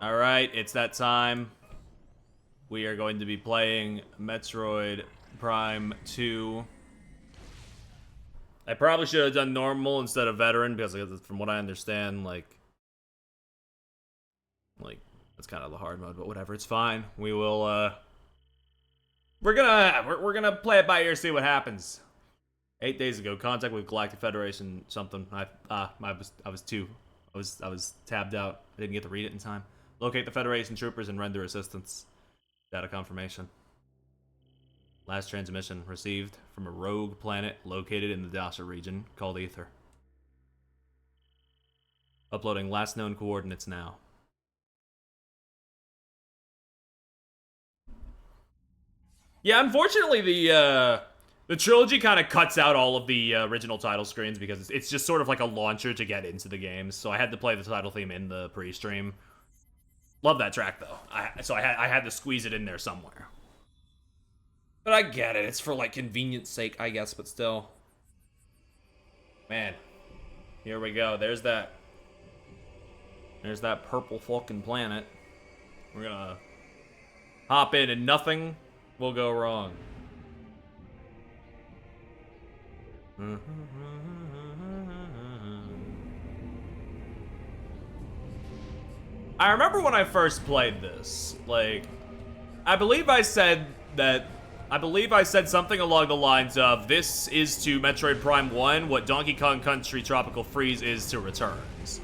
Alright, it's that time. We are going to be playing Metroid Prime 2. I probably should have done normal instead of veteran because from what I understand, like that's kind of the hard mode, but whatever, it's fine. We will we're gonna play it by ear, see what happens. 8 days ago, contact with Galactic Federation something. I was tabbed out. I didn't get to read it in time. Locate the Federation troopers and render assistance. Data confirmation. Last transmission received from a rogue planet located in the Dasha region called Ether. Uploading last known coordinates now. Yeah, unfortunately the trilogy kind of cuts out all of the original title screens because it's just sort of like a launcher to get into the games. So I had to play the title theme in the pre-stream. Love that track though. I had to squeeze it in there somewhere. But I get it. It's for like convenience sake, I guess, but still. Man. Here we go. There's that purple fucking planet. We're gonna hop in and nothing will go wrong. I remember when I first played this, like, I believe I said something along the lines of, this is to Metroid Prime 1 what Donkey Kong Country Tropical Freeze is to Returns.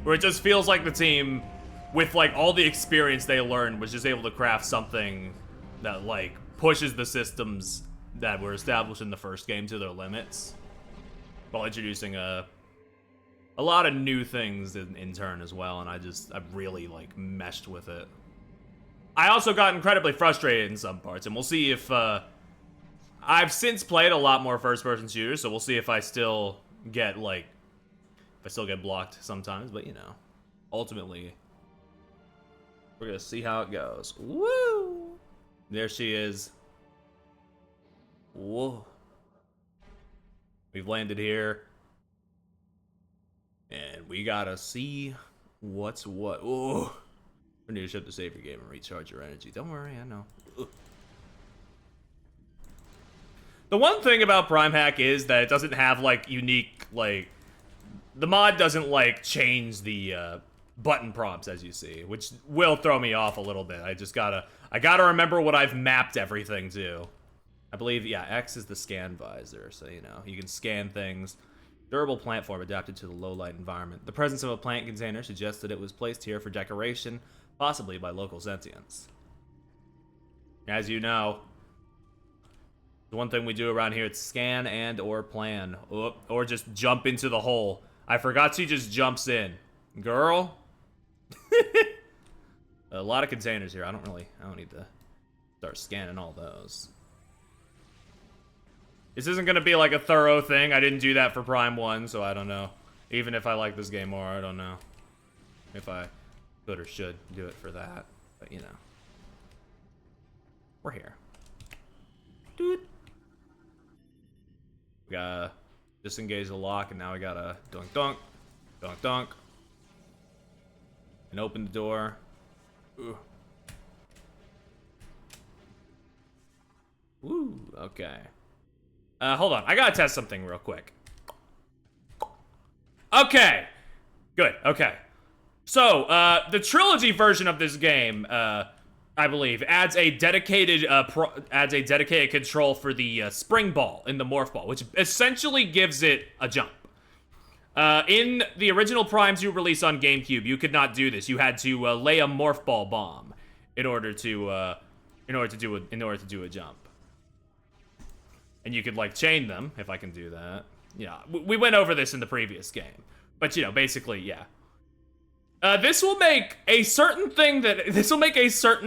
Where it just feels like the team, with like all the experience they learned, was just able to craft something that like pushes the systems that were established in the first game to their limits, while introducing a lot of new things in turn as well, and I really like meshed with it. I also got incredibly frustrated in some parts, and we'll see if I've since played a lot more first-person shooters, so we'll see if I still get blocked sometimes, but you know, ultimately, we're gonna see how it goes. Woo! There she is. Whoa. We've landed here. And we gotta see what's what. Whoa. We need to shut the save your game and recharge your energy. Don't worry, I know. Ugh. The one thing about Prime Hack is that it doesn't have like unique, like, the mod doesn't like change the button prompts as you see, which will throw me off a little bit. I gotta remember what I've mapped everything to. I believe, yeah, X is the scan visor, so you know, you can scan things. Durable plant form adapted to the low-light environment. The presence of a plant container suggests that it was placed here for decoration, possibly by local sentients. As you know, the one thing we do around here is scan and or plan. Or just jump into the hole. I forgot she just jumps in. Girl? A lot of containers here. I don't need to start scanning all those. This isn't gonna be like a thorough thing. I didn't do that for Prime 1, so I don't know. Even if I like this game more, I don't know if I could or should do it for that. But you know, we're here. Dude. We gotta disengage the lock, and now we gotta dunk dunk, dunk dunk, and open the door. Ooh. Woo, okay. Hold on. I gotta test something real quick. Okay. Good. Okay. So, the trilogy version of this game, I believe, adds a dedicated control for the spring ball in the morph ball, which essentially gives it a jump. In the original Prime 2 release on GameCube, you could not do this. You had to lay a morph ball bomb in order to do a jump. And you could, like, chain them, if I can do that. Yeah, we went over this in the previous game. But, you know, basically, yeah. This will make a certain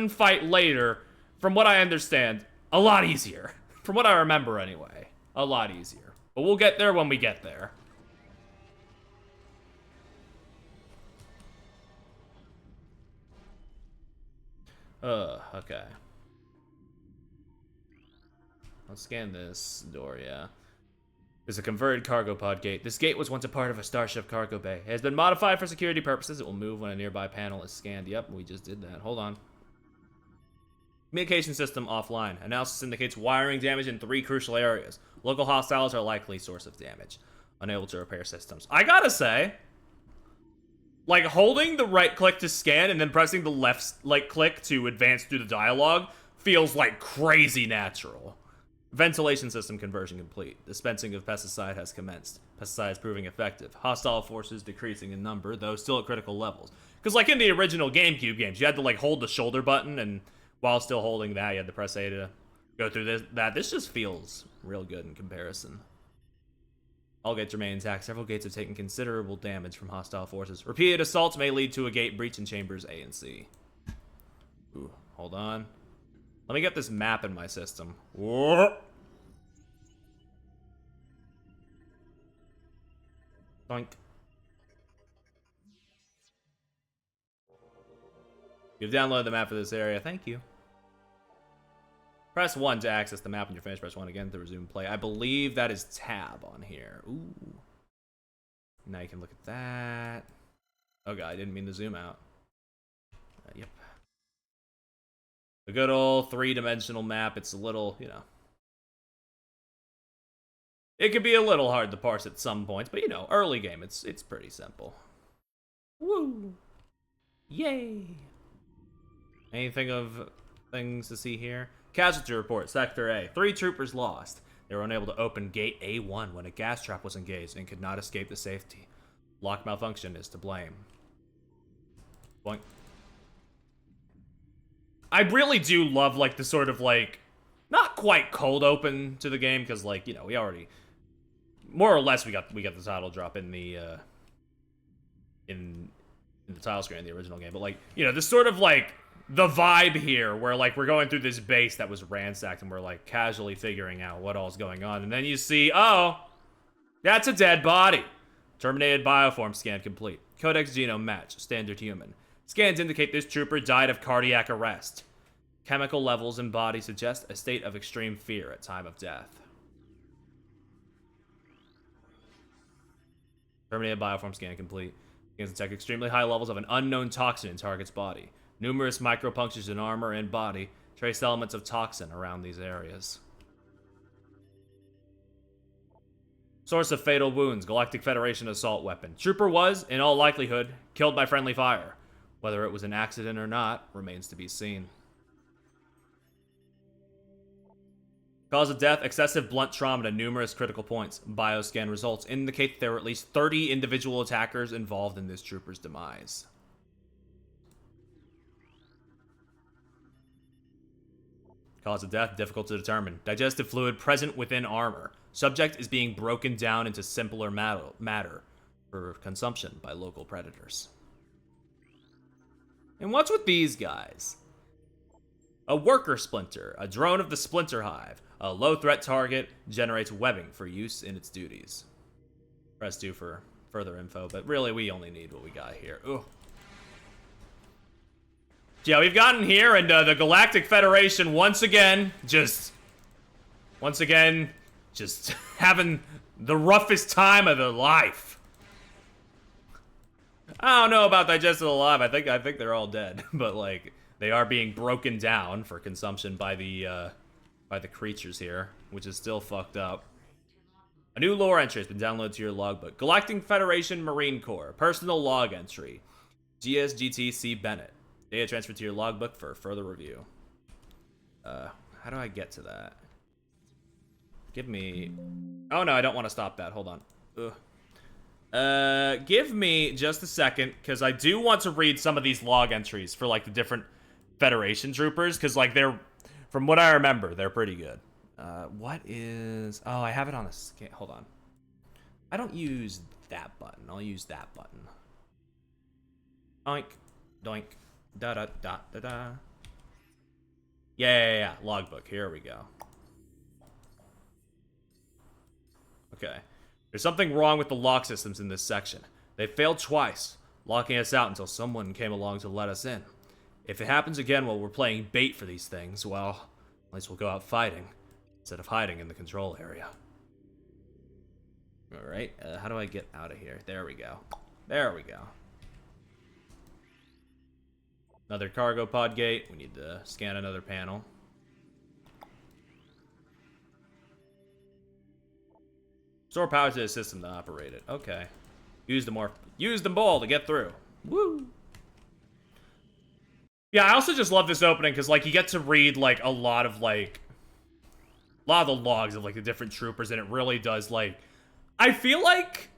fight later, from what I understand, a lot easier. From what I remember, anyway. A lot easier. But we'll get there when we get there. Okay. Let's scan this door, yeah. There's a converted cargo pod gate. This gate was once a part of a starship cargo bay. It has been modified for security purposes. It will move when a nearby panel is scanned. Yep, we just did that. Hold on. Communication system offline. Analysis indicates wiring damage in 3 crucial areas. Local hostiles are likely source of damage. Unable to repair systems. I gotta say, like, holding the right click to scan and then pressing the left click to advance through the dialogue feels like crazy natural. Ventilation system conversion complete. Dispensing of pesticide has commenced. Pesticide is proving effective. Hostile forces decreasing in number, though still at critical levels. Because, like, in the original GameCube games, you had to, like, hold the shoulder button, and while still holding that, you had to press A to go through that. This just feels real good in comparison. All gates remain intact. Several gates have taken considerable damage from hostile forces. Repeated assaults may lead to a gate breach in chambers A and C. Ooh, hold on. Let me get this map in my system. Whoa. Doink. You've downloaded the map for this area. Thank you. Press 1 to access the map when you're finished. Press 1 again to resume play. I believe that is tab on here. Ooh. Now you can look at that. Oh god, I didn't mean to zoom out. Yep. The good old 3-dimensional map. It's a little, you know. It can be a little hard to parse at some points, but you know, early game, it's pretty simple. Woo! Yay! Anything of things to see here? Casualty report, Sector A. 3 troopers lost. They were unable to open Gate A1 when a gas trap was engaged and could not escape to safety. Lock malfunction is to blame. Boink. I really do love, like, the sort of, like, not quite cold open to the game, because, like, you know, we already, more or less, we got the title drop in the, in the title screen in the original game, but, like, you know, this sort of, like, the vibe here, where, like, we're going through this base that was ransacked, and we're, like, casually figuring out what all's going on, and then you see, oh, that's a dead body. Terminated bioform scan complete. Codex genome match, standard human. Scans indicate this trooper died of cardiac arrest. Chemical levels in body suggest a state of extreme fear at time of death. Terminated bioform scan complete. Scans detect extremely high levels of an unknown toxin in target's body. Numerous micropunctures in armor and body trace elements of toxin around these areas. Source of fatal wounds, Galactic Federation assault weapon. Trooper was, in all likelihood, killed by friendly fire. Whether it was an accident or not remains to be seen. Cause of death, excessive blunt trauma to numerous critical points. Bioscan results indicate there were at least 30 individual attackers involved in this trooper's demise. Cause of death, difficult to determine. Digestive fluid present within armor. Subject is being broken down into simpler matter for consumption by local predators. And what's with these guys? A worker splinter, a drone of the Splinter Hive. A low-threat target generates webbing for use in its duties. Press 2 for further info, but really we only need what we got here. Ooh. Yeah, we've gotten here, and the Galactic Federation once again just having the roughest time of their life. I don't know about Digested Alive. I think they're all dead, but like they are being broken down for consumption by the creatures here, which is still fucked up. A new lore entry has been downloaded to your logbook. Galactic Federation Marine Corps personal log entry. GSGTC Bennett. Data transferred to your logbook for further review. How do I get to that? Give me... Oh no, I don't want to stop that. Hold on. Ugh. Give me just a second, because I do want to read some of these log entries for, like, the different Federation troopers, because, like, they're... From what I remember, they're pretty good. What is... Oh, I have it on a scan. Hold on. I don't use that button. I'll use that button. Doink. Doink. Da-da-da-da-da. Yeah. Logbook. Here we go. Okay. There's something wrong with the lock systems in this section. They failed twice, locking us out until someone came along to let us in. If it happens again while we're playing bait for these things, well, at least we'll go out fighting, instead of hiding in the control area. All right, how do I get out of here? There we go. There we go. Another cargo pod gate. We need to scan another panel. Store power to the system to operate it. Okay. Use the ball to get through. Woo! Yeah, I also just love this opening because, like, you get to read, like, a lot of the logs of, like, the different troopers, and it really does, like... I feel like...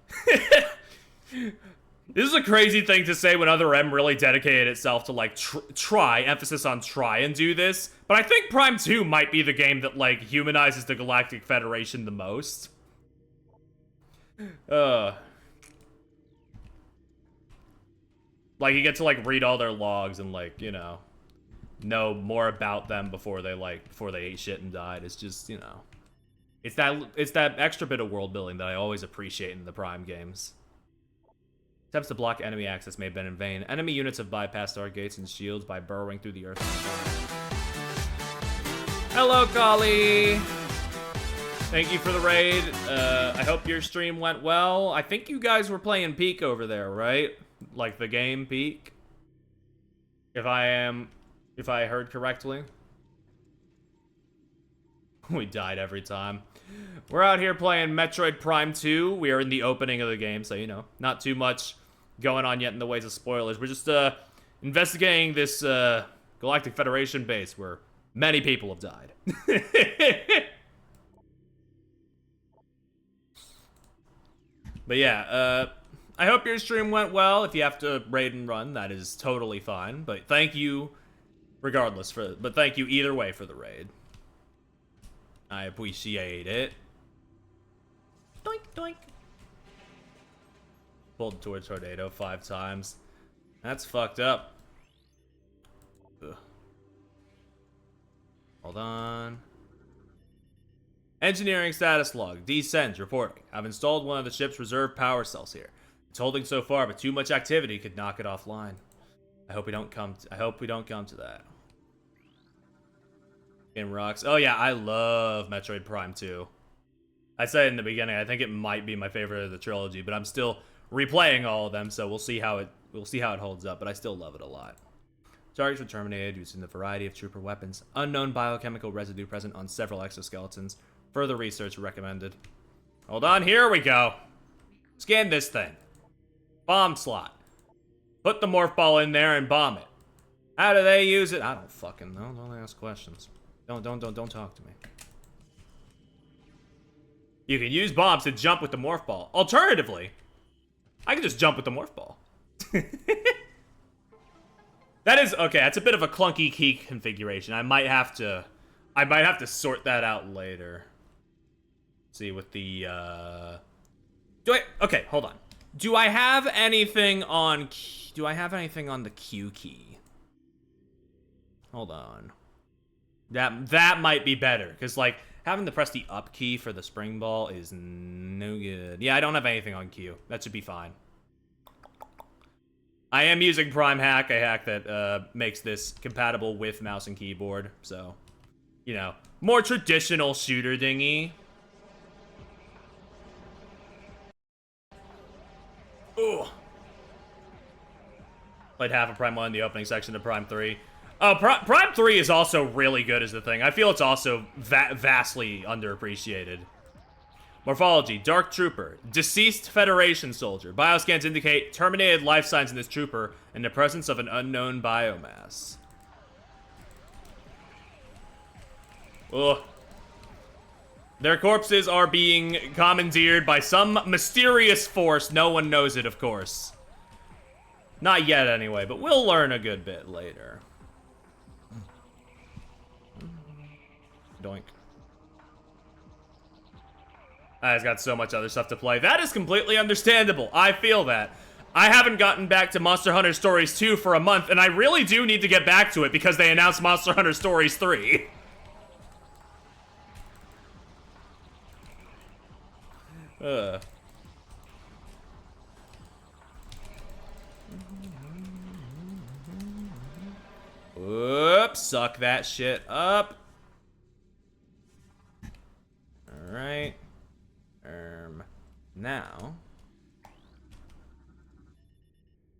This is a crazy thing to say when Other M really dedicated itself to, like, emphasis on try and do this, but I think Prime 2 might be the game that, like, humanizes the Galactic Federation the most. Like, you get to, like, read all their logs and, like, you know more about them before they ate shit and died. It's just, you know. It's that extra bit of world building that I always appreciate in the Prime games. Attempts to block enemy access may have been in vain. Enemy units have bypassed our gates and shields by burrowing through the earth. Hello, Kali! Thank you for the raid. I hope your stream went well. I think you guys were playing Peak over there, right? Like the game Peak? If I heard correctly. We died every time. We're out here playing Metroid Prime 2. We are in the opening of the game, so, you know, not too much going on yet in the ways of spoilers. We're just, investigating this, Galactic Federation base where many people have died. But yeah, I hope your stream went well. If you have to raid and run, that is totally fine. But thank you, but thank you either way for the raid. I appreciate it. Doink, doink. Pulled towards tornado 5 times. That's fucked up. Ugh. Hold on. Engineering status log. Descent reporting. I've installed one of the ship's reserve power cells here. It's holding so far, but too much activity could knock it offline. I hope we don't come to that. Game rocks. Oh yeah, I love Metroid Prime 2. I said in the beginning, I think it might be my favorite of the trilogy, but I'm still replaying all of them, so we'll see how it holds up, but I still love it a lot. Targets were terminated using the variety of trooper weapons. Unknown biochemical residue present on several exoskeletons. Further research recommended. Hold on, here we go. Scan this thing. Bomb slot. Put the morph ball in there and bomb it. How do they use it? I don't fucking know. Don't ask questions. Don't talk to me. You can use bombs to jump with the morph ball. Alternatively, I can just jump with the morph ball. That is okay. That's a bit of a clunky key configuration. I might have to sort that out later. See with the okay, hold on. Do I have anything on the Q key? Hold on. That might be better, because, like, having to press the up key for the spring ball is no good. Yeah, I don't have anything on Q. That should be fine. I am using Prime Hack, a hack that makes this compatible with mouse and keyboard, so, you know, more traditional shooter dingy. Ooh. Played half of Prime 1 in the opening section of Prime 3. Prime 3 is also really good as the thing. I feel it's also vastly underappreciated. Morphology, Dark Trooper. Deceased Federation soldier. Bioscans indicate terminated life signs in this trooper and the presence of an unknown biomass. Ugh. Their corpses are being commandeered by some mysterious force. No one knows it, of course. Not yet, anyway, but we'll learn a good bit later. Doink. I've got so much other stuff to play. That is completely understandable. I feel that. I haven't gotten back to Monster Hunter Stories 2 for a month, and I really do need to get back to it because they announced Monster Hunter Stories 3. Whoops, suck that shit up. Alright. Now,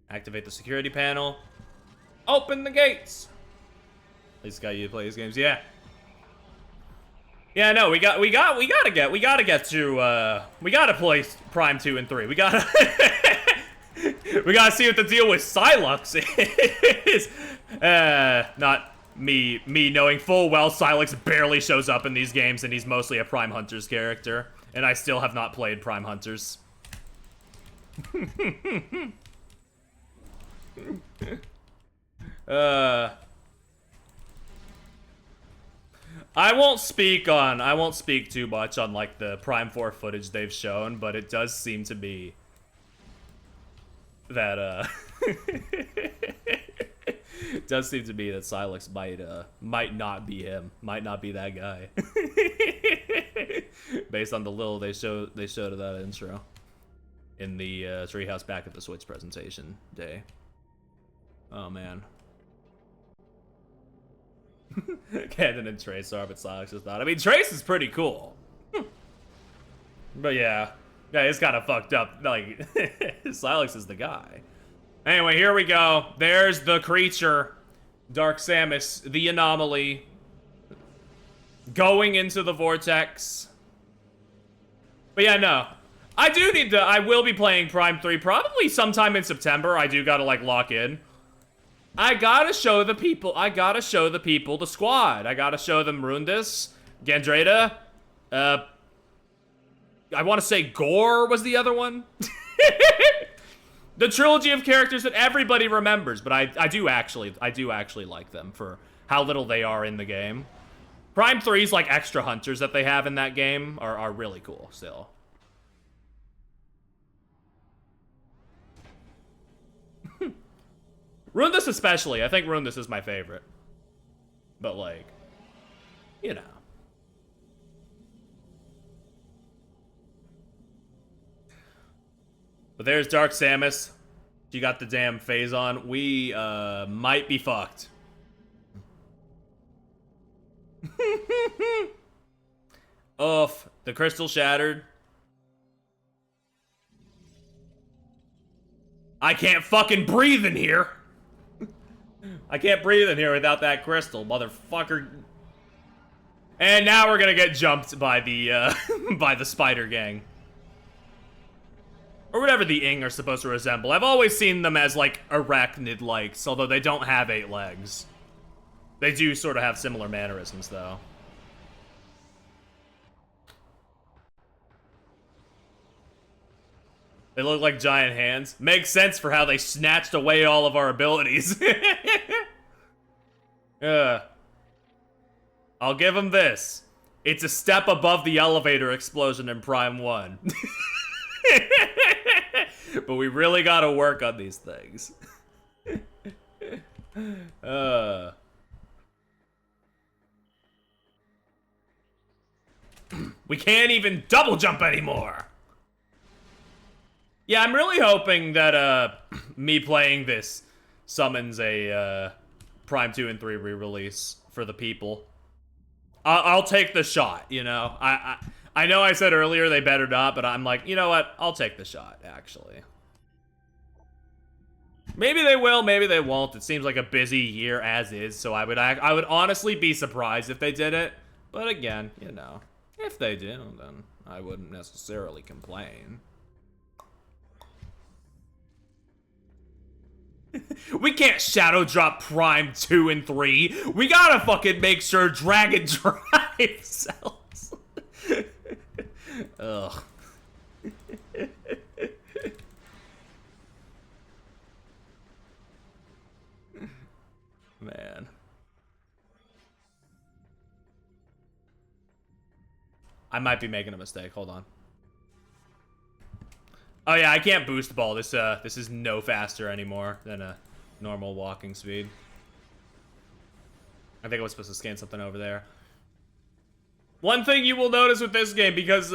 activate the security panel. Open the gates. At least got you to play these games, yeah. Yeah, no, we gotta play Prime 2 and 3. We gotta see what the deal with Sylux is. Not me knowing full well Sylux barely shows up in these games and he's mostly a Prime Hunters character. And I still have not played Prime Hunters. I won't speak too much on like the Prime 4 footage they've shown, but it does seem to be that it does seem to be that Sylux might not be him, might not be that guy. Based on the little they showed of that intro in the Treehouse Back at the Switch presentation day. Oh man. Cannon and Trace are, but Sylux is not. I mean, Trace is pretty cool. But yeah, it's kind of fucked up. Like, Sylux is the guy. Anyway, here we go. There's the creature. Dark Samus, the anomaly. Going into the vortex. But yeah, no. I will be playing Prime 3 probably sometime in September. I do gotta, like, lock in. I gotta show the people the squad. I gotta show them Rundus, Gandreda, I want to say Gore was the other one. The trilogy of characters that everybody remembers, but I do actually like them for how little they are in the game. Prime 3's like extra hunters that they have in that game are really cool still. Rundus especially. I think Rundus is my favorite. But like, you know. But there's Dark Samus. She got the damn phase on. We might be fucked. Oof. The crystal shattered. I can't fucking breathe in here. I can't breathe in here without that crystal, motherfucker. And now we're gonna get jumped by the by the spider gang. Or whatever the Ing are supposed to resemble. I've always seen them as like arachnid-likes, although they don't have 8 legs. They do sort of have similar mannerisms though. They look like giant hands. Makes sense for how they snatched away all of our abilities. I'll give them this. It's a step above the elevator explosion in Prime 1. But we really gotta work on these things. We can't even double jump anymore. Yeah, I'm really hoping that me playing this summons a Prime 2 and 3 re-release for the people. I'll take the shot, you know? I know I said earlier they better not, but I'm like, you know what? I'll take the shot, actually. Maybe they will, maybe they won't. It seems like a busy year as is, so I would honestly be surprised if they did it. But again, you know, if they do, then I wouldn't necessarily complain. We can't shadow drop Prime 2 and 3. We gotta fucking make sure Dragon Drive sells. Ugh. Man. I might be making a mistake. Hold on. Oh yeah, I can't boost ball. This is no faster anymore than a normal walking speed. I think I was supposed to scan something over there. One thing you will notice with this game, because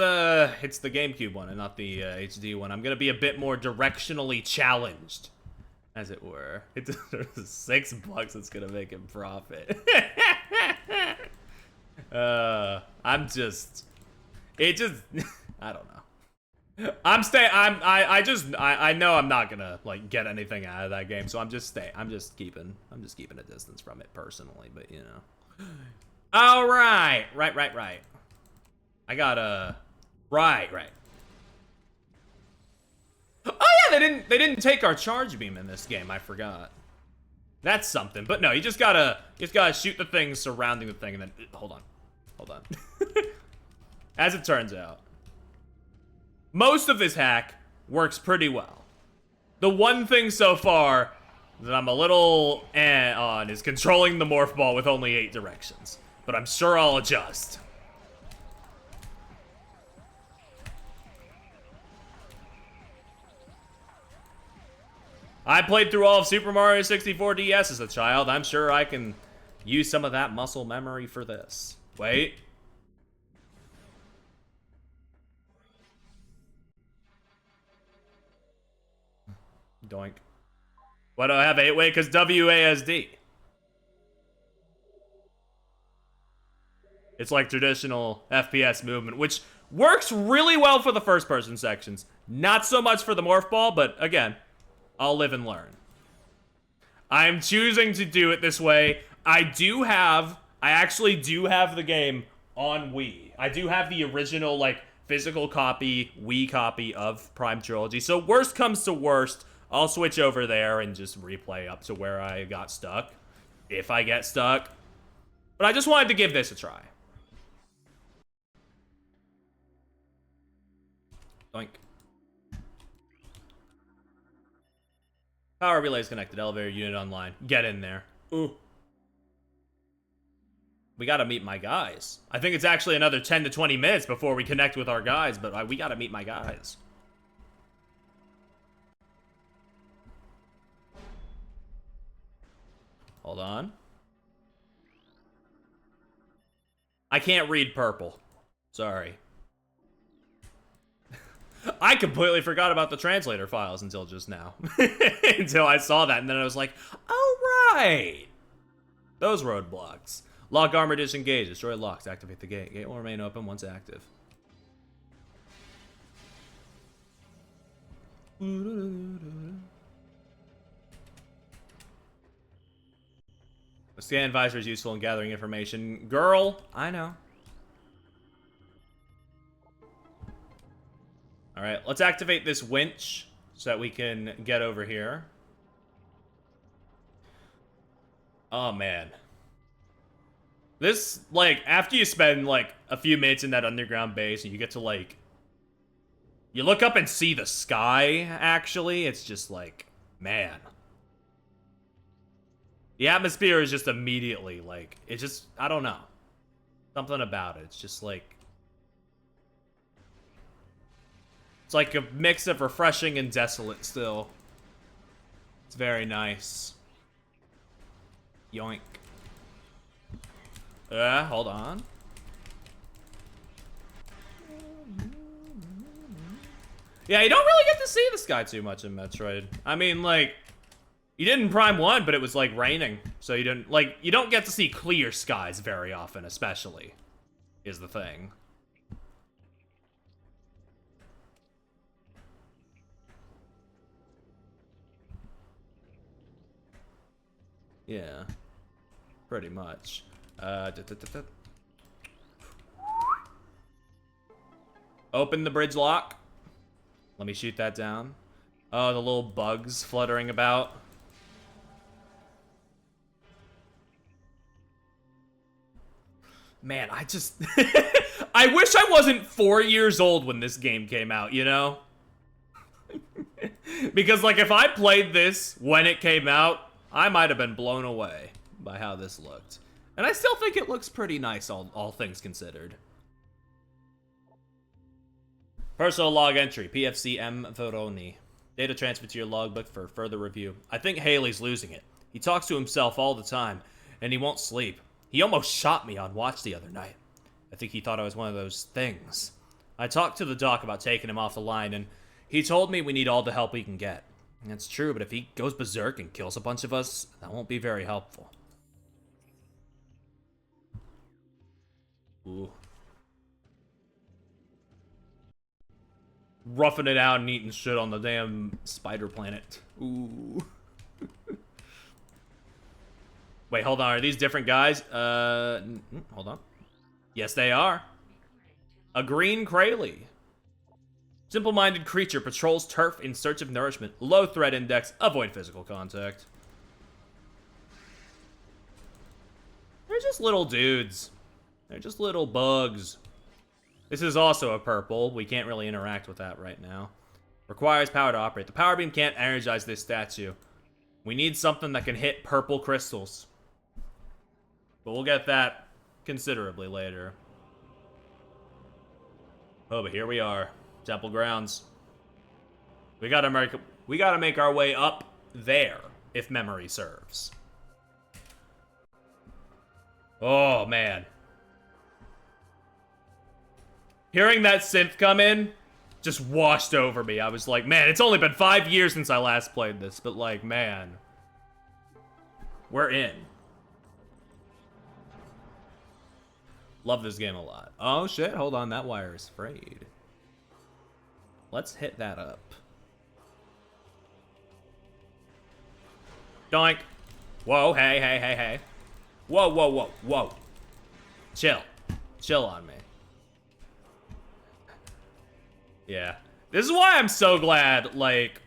it's the GameCube one and not the HD one, I'm gonna be a bit more directionally challenged, as it were. It's $6 that's gonna make him profit. I don't know. I know I'm not gonna like get anything out of that game, so I'm just keeping a distance from it personally, but you know. All right. Right. I got a right. Oh yeah, they didn't take our charge beam in this game. I forgot. That's something. But no, you just gotta shoot the things surrounding the thing and then hold on. As it turns out, most of this hack works pretty well. The one thing so far that I'm a little on is controlling the morph ball with only 8 directions. But I'm sure I'll adjust. I played through all of Super Mario 64 DS as a child. I'm sure I can use some of that muscle memory for this. Wait. Doink. Why do I have 8-way? Because WASD. It's like traditional FPS movement, which works really well for the first-person sections. Not so much for the morph ball, but again, I'll live and learn. I'm choosing to do it this way. I actually do have the game on Wii. I do have the original, like, physical copy, Wii copy of Prime Trilogy. So worst comes to worst, I'll switch over there and just replay up to where I got stuck. If I get stuck. But I just wanted to give this a try. Doink. Power relay is connected. Elevator unit online. Get in there. Ooh. We gotta meet my guys. I think it's actually another 10 to 20 minutes before we connect with our guys, but we gotta meet my guys. Hold on. I can't read purple. Sorry. I completely forgot about the translator files until just now. Until I saw that, and then I was like, oh, right. Those roadblocks. Lock armor disengage. Destroy locks. Activate the gate. Gate will remain open once active. The scan visor is useful in gathering information. Girl, I know. Alright, let's activate this winch so that we can get over here. Oh, man. This, like, after you spend, like, a few minutes in that underground base and you get to, like... You look up and see the sky, actually. It's just like, man. The atmosphere is just immediately, like, it's just, I don't know. Something about it. It's just like... It's like a mix of refreshing and desolate still. It's very nice. Yoink. Hold on. Yeah, you don't really get to see the sky too much in Metroid. I mean, like, you did in Prime 1, but it was, like, raining. So you didn't, like, you don't get to see clear skies very often, especially, is the thing. Yeah. Pretty much. Open the bridge lock. Let me shoot that down. Oh, the little bugs fluttering about. Man, I just... I wish I wasn't 4 years old when this game came out, you know? Because, like, if I played this when it came out, I might have been blown away by how this looked. And I still think it looks pretty nice, all things considered. Personal log entry, PFC M. Veroni. Data transfer to your logbook for further review. I think Haley's losing it. He talks to himself all the time, and he won't sleep. He almost shot me on watch the other night. I think he thought I was one of those things. I talked to the doc about taking him off the line, and he told me we need all the help we can get. That's true, but if he goes berserk and kills a bunch of us, that won't be very helpful. Ooh. roughing it out and eating shit on the damn spider planet. Ooh. Wait, hold on. Are these different guys? Hold on. Yes, they are. A green Kralee. Simple-minded creature patrols turf in search of nourishment. Low threat index. Avoid physical contact. They're just little dudes. They're just little bugs. This is also a purple. We can't really interact with that right now. Requires power to operate. The power beam can't energize this statue. We need something that can hit purple crystals. But we'll get that considerably later. Oh, but here we are. Temple grounds. We gotta make our way up there, if memory serves. Oh, man. Hearing that synth come in just washed over me. I was like, man, it's only been 5 years since I last played this, but like, man. We're in. Love this game a lot. Oh, shit. Hold on. That wire is frayed. Let's hit that up. Doink. Whoa, hey, hey, hey, hey. Whoa, whoa, whoa, whoa. Chill. Chill on me. Yeah. This is why I'm so glad, like,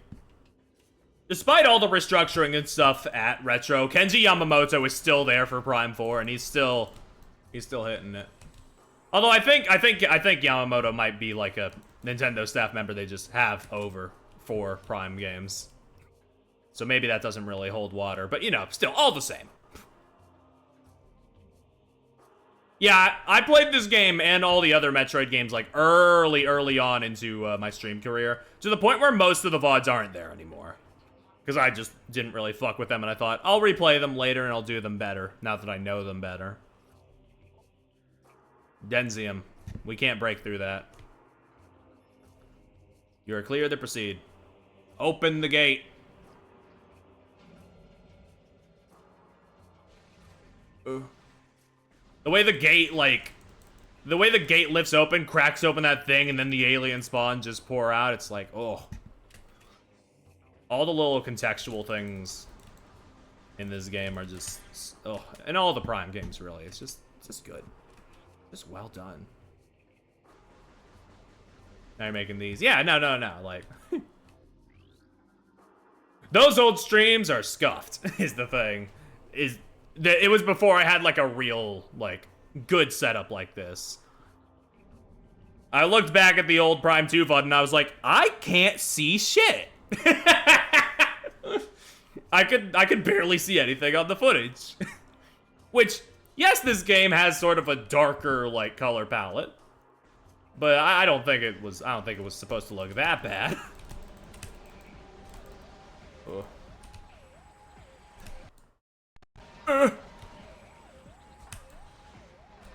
despite all the restructuring and stuff at Retro, Kenji Yamamoto is still there for Prime 4, and he's still hitting it. Although I think Yamamoto might be like a Nintendo staff member they just have over for Prime games. So maybe that doesn't really hold water, but you know, still all the same. Yeah, I played this game and all the other Metroid games like early on into my stream career, to the point where most of the VODs aren't there anymore. Because I just didn't really fuck with them, and I thought, I'll replay them later and I'll do them better, now that I know them better. Denzium. We can't break through that. You are clear to proceed. Open the gate. The way the gate, like, the way the gate lifts open, cracks open that thing, and then the alien spawn just pour out, it's like, oh. All the little contextual things in this game are just, oh. And all the Prime games, really. It's just good. Just well done. Now you're making these. Yeah, no. Like, those old streams are scuffed, is the thing. It was before I had, like, a real, like, good setup like this. I looked back at the old Prime 2 VOD and I was like, I can't see shit. I could barely see anything on the footage. Which, yes, this game has sort of a darker, like, color palette. But I don't think it was supposed to look that bad. Oh.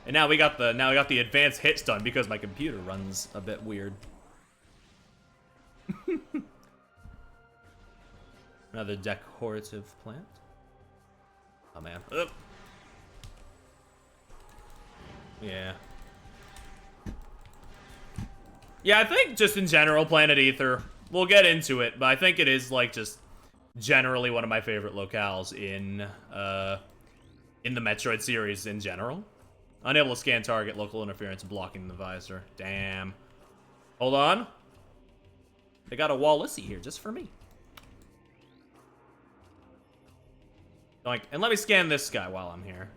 And now we got the advanced hit stun because my computer runs a bit weird. Another decorative plant. Oh man. Yeah. Yeah, I think just in general, Planet Ether, we'll get into it, but I think it is like just generally one of my favorite locales in the Metroid series in general. Unable to scan target, local interference blocking the visor. Damn. Hold on. They got a Wallissey here just for me. Like, and let me scan this guy while I'm here.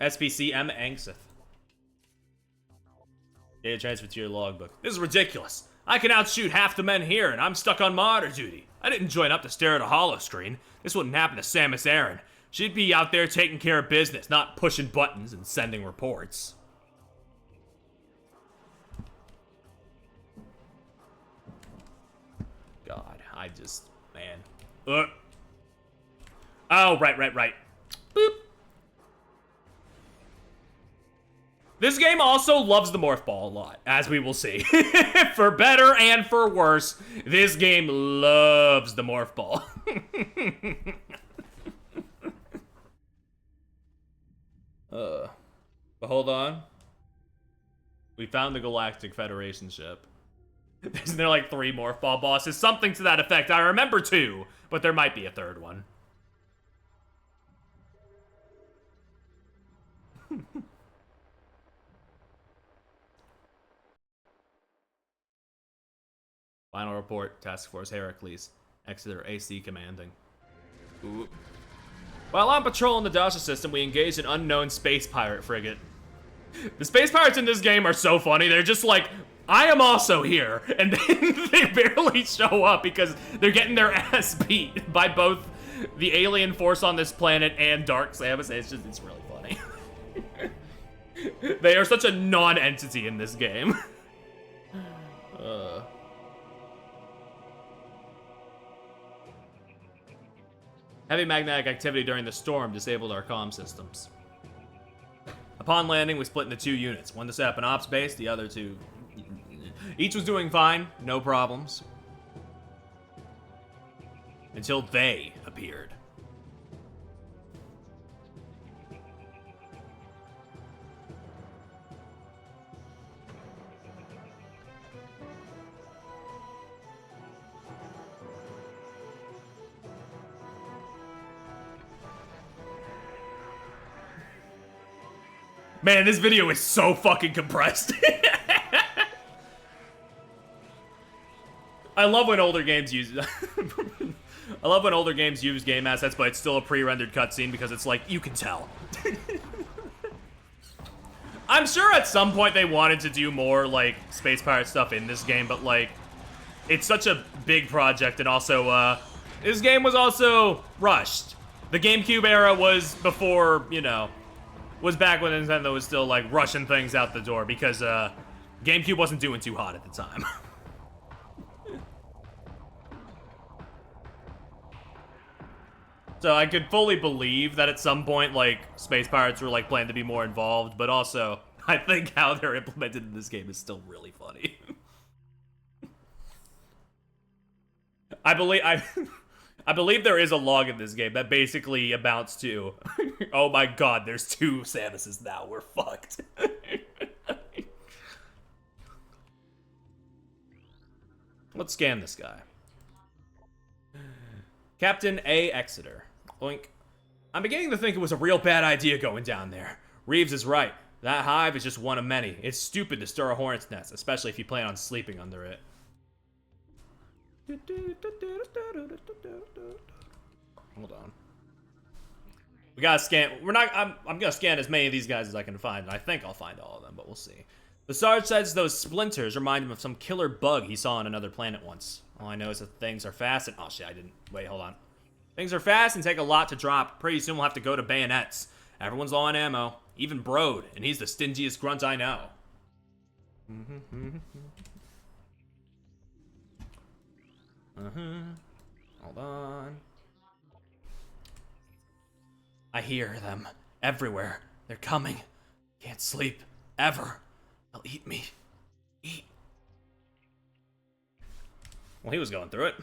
SPC M. Angseth. Data transfer to your logbook. This is ridiculous. I can outshoot half the men here, and I'm stuck on monitor duty. I didn't join up to stare at a hollow screen. This wouldn't happen to Samus Aran. She'd be out there taking care of business, not pushing buttons and sending reports. God, I just, man. Oh, right. Boop. This game also loves the Morph Ball a lot, as we will see. For better and for worse, this game loves the Morph Ball. But hold on. We found the Galactic Federation ship. Isn't there like 3 morph ball bosses? Something to that effect. I remember 2, but there might be a 3rd one. Final report, Task Force Heracles. Exeter AC commanding. Ooh. While on patrol in the Dasha system, we engaged an unknown space pirate frigate. The space pirates in this game are so funny. They're just like, I am also here. And they barely show up because they're getting their ass beat by both the alien force on this planet and Dark Samus. It's really funny. They are such a non-entity in this game. Heavy magnetic activity during the storm disabled our comm systems. Upon landing, we split into 2 units. One to set up an ops base, the other to... Each was doing fine, no problems. Until they appeared. Man, this video is so fucking compressed. I love when older games use I love when older games use game assets, but it's still a pre-rendered cutscene because it's like, you can tell. I'm sure at some point they wanted to do more, like, Space Pirate stuff in this game, but, like, it's such a big project, and also, this game was also rushed. The GameCube era was before, you know, was back when Nintendo was still, like, rushing things out the door, because, GameCube wasn't doing too hot at the time. So I could fully believe that at some point, like, Space Pirates were, like, planned to be more involved, but also, I think how they're implemented in this game is still really funny. I believe there is a log in this game that basically amounts to, oh my god, there's 2 Samuses now, we're fucked. Let's scan this guy. Captain A. Exeter. Oink. I'm beginning to think it was a real bad idea going down there. Reeves is right. That hive is just one of many. It's stupid to stir a hornet's nest, especially if you plan on sleeping under it. Hold on. We gotta scan. I'm gonna scan as many of these guys as I can find, and I think I'll find all of them, but we'll see. The Sarge says those splinters remind him of some killer bug he saw on another planet once. All I know is that things are fast and... Oh, shit, I didn't... Wait, hold on. Things are fast and take a lot to drop. Pretty soon we'll have to go to bayonets. Everyone's low on ammo. Even Brode, and he's the stingiest grunt I know. Hold on. I hear them. Everywhere. They're coming. Can't sleep. Ever. They'll eat me. Eat. Well, he was going through it.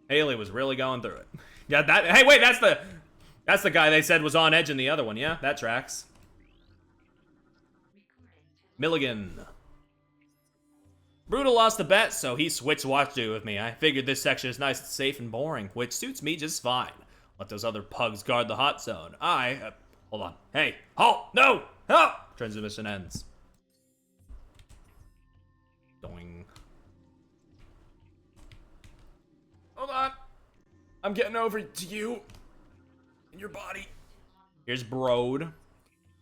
Haley was really going through it. Yeah, that. Hey, wait, that's the guy they said was on edge in the other one. Yeah, that tracks. Milligan. Brutal lost the bet, so he switched watch duty with me. I figured this section is nice and safe and boring, which suits me just fine. Let those other pugs guard the hot zone. Hold on. Hey, halt! No! Halt! Transmission ends. Doing. Hold on. I'm getting over to you. In your body. Here's Brode.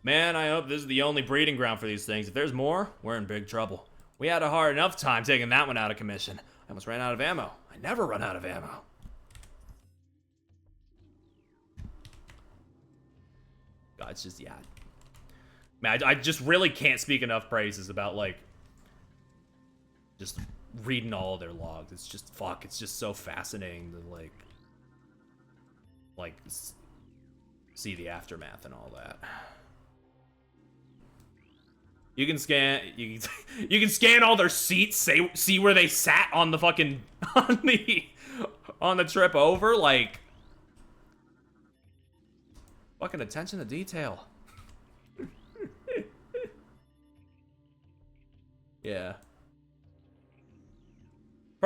Man, I hope this is the only breeding ground for these things. If there's more, we're in big trouble. We had a hard enough time taking that one out of commission. I almost ran out of ammo. I never run out of ammo. God, it's just, yeah. Man, I just really can't speak enough praises about, like, just reading all of their logs. It's just, fuck, it's just so fascinating to, like, see the aftermath and all that. You can scan, you can scan all their seats, see where they sat on the fucking, on the trip over, like, fucking attention to detail. Yeah.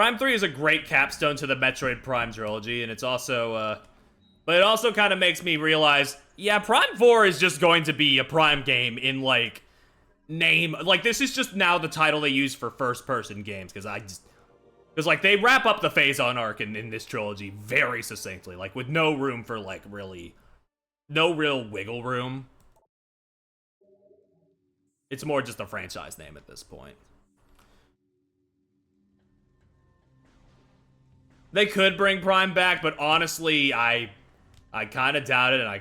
Prime 3 is a great capstone to the Metroid Prime trilogy, and it's also, but it also kind of makes me realize, yeah, Prime 4 is just going to be a Prime game in, like, name. Like, this is just now the title they use for first-person games, because like, they wrap up the Phazon arc in this trilogy very succinctly, like, with no room for, like, really, no real wiggle room. It's more just a franchise name at this point. They could bring Prime back, but honestly, I kind of doubt it, and I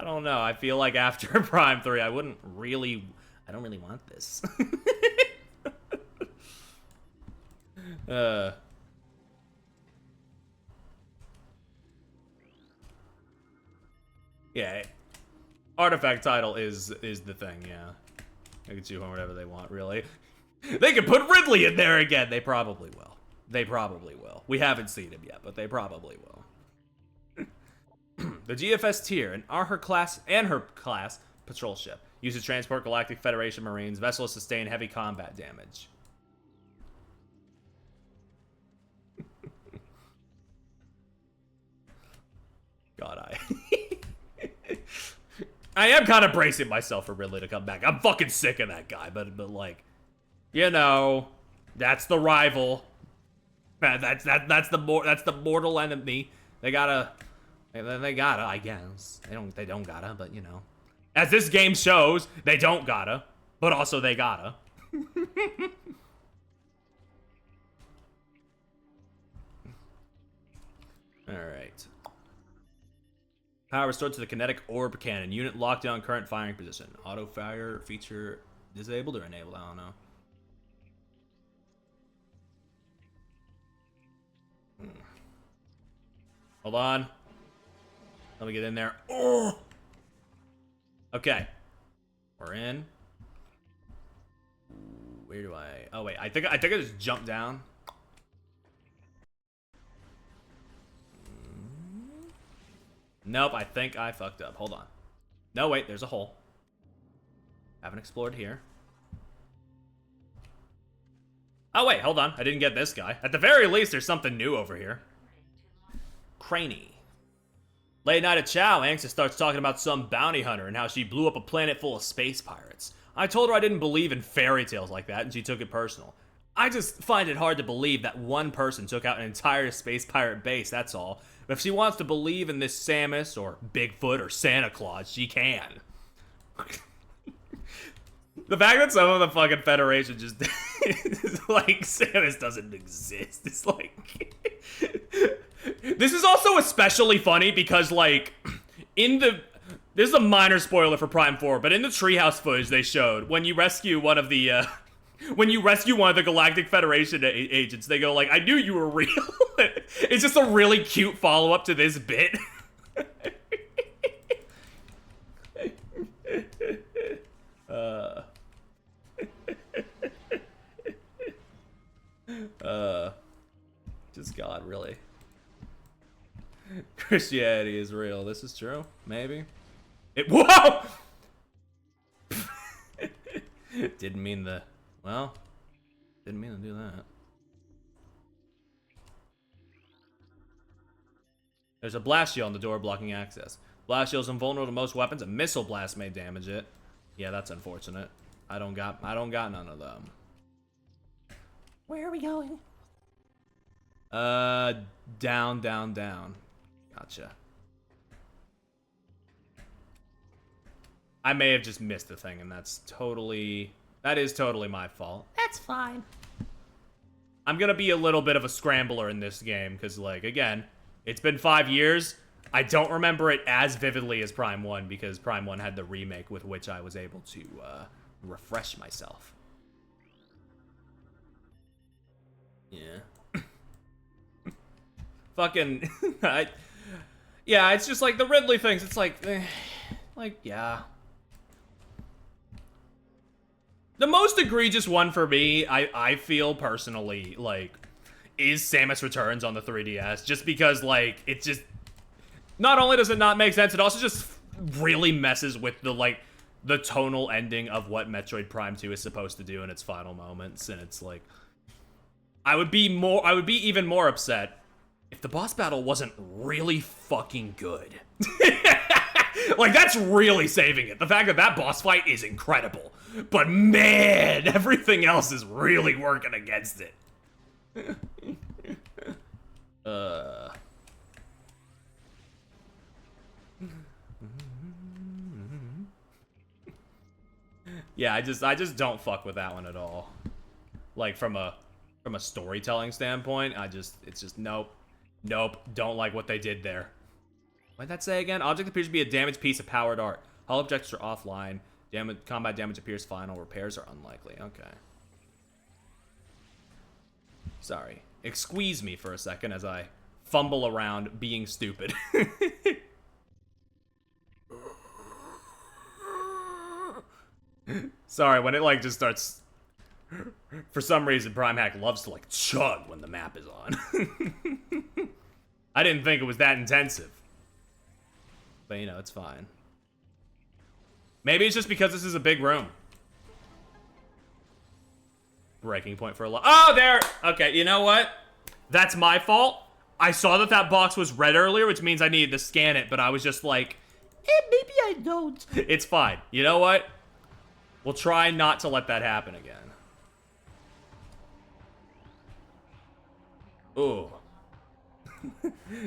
don't know. I feel like after Prime 3, I don't really want this. Yeah, Artifact title is the thing, yeah. They can choose on whatever they want, really. They could put Ridley in there again. They probably will. They probably will. We haven't seen him yet, but they probably will. The GFS tier, her class patrol ship, used to transport Galactic Federation Marines. Vessels sustain heavy combat damage. God, I am kind of bracing myself for Ridley to come back. I'm fucking sick of that guy, but like, you know, that's the rival. That's the mortal enemy. They gotta, I guess. They don't gotta, but you know. As this game shows, they don't gotta, but also they gotta. Alright. Power restored to the kinetic orb cannon. Unit locked down current firing position. Auto fire feature disabled or enabled? I don't know. Hold on. Let me get in there. Oh! Okay. We're in. Where do I... Oh, wait. I think I just jumped down. Nope, I think I fucked up. Hold on. No, wait. There's a hole. Haven't explored here. Oh, wait. Hold on. I didn't get this guy. At the very least, there's something new over here. Craney. Late night at Chow, Angsta starts talking about some bounty hunter and how she blew up a planet full of space pirates. I told her I didn't believe in fairy tales like that, and she took it personal. I just find it hard to believe that one person took out an entire space pirate base, that's all. But if she wants to believe in this Samus, or Bigfoot, or Santa Claus, she can. The fact that some of the fucking Federation just like, Samus doesn't exist. It's like... This is also especially funny because, like, this is a minor spoiler for Prime 4, but in the treehouse footage they showed, when you rescue one of the, Galactic Federation agents, they go like, I knew you were real. It's just a really cute follow-up to this bit. Just God, really. Christianity is real. This is true. Maybe. Whoa! Didn't mean to do that. There's a blast shield on the door blocking access. Blast shield's invulnerable to most weapons. A missile blast may damage it. Yeah, that's unfortunate. I don't got none of them. Where are we going? Down, down, down. Gotcha. I may have just missed the thing, and that is totally my fault. That's fine. I'm gonna be a little bit of a scrambler in this game, because, like, again, it's been 5 years. I don't remember it as vividly as Prime 1, because Prime 1 had the remake with which I was able to, refresh myself. Yeah. Fucking... yeah, it's just like the Ridley things. It's like, yeah. The most egregious one for me, I feel personally, like, is Samus Returns on the 3DS. Just because, like, it just... Not only does it not make sense, it also just really messes with the, like, the tonal ending of what Metroid Prime 2 is supposed to do in its final moments. And it's like... I would be even more upset if the boss battle wasn't really fucking good. Like, that's really saving it. The fact that that boss fight is incredible. But man, everything else is really working against it. Yeah, I just don't fuck with that one at all. Like, from a storytelling standpoint, it's just nope. Nope, don't like what they did there. What'd that say again? Object appears to be a damaged piece of powered art. All objects are offline. Combat damage appears final. Repairs are unlikely. Okay. Sorry. Excuse me for a second as I fumble around being stupid. Sorry, when it like just starts... For some reason, Prime Hack loves to like chug when the map is on. I didn't think it was that intensive. But you know, it's fine. Maybe it's just because this is a big room. Breaking point for a lot. Oh, there! Okay, you know what? That's my fault. I saw that that box was red earlier, which means I needed to scan it, but I was just like, maybe I don't. It's fine. You know what? We'll try not to let that happen again. Ooh.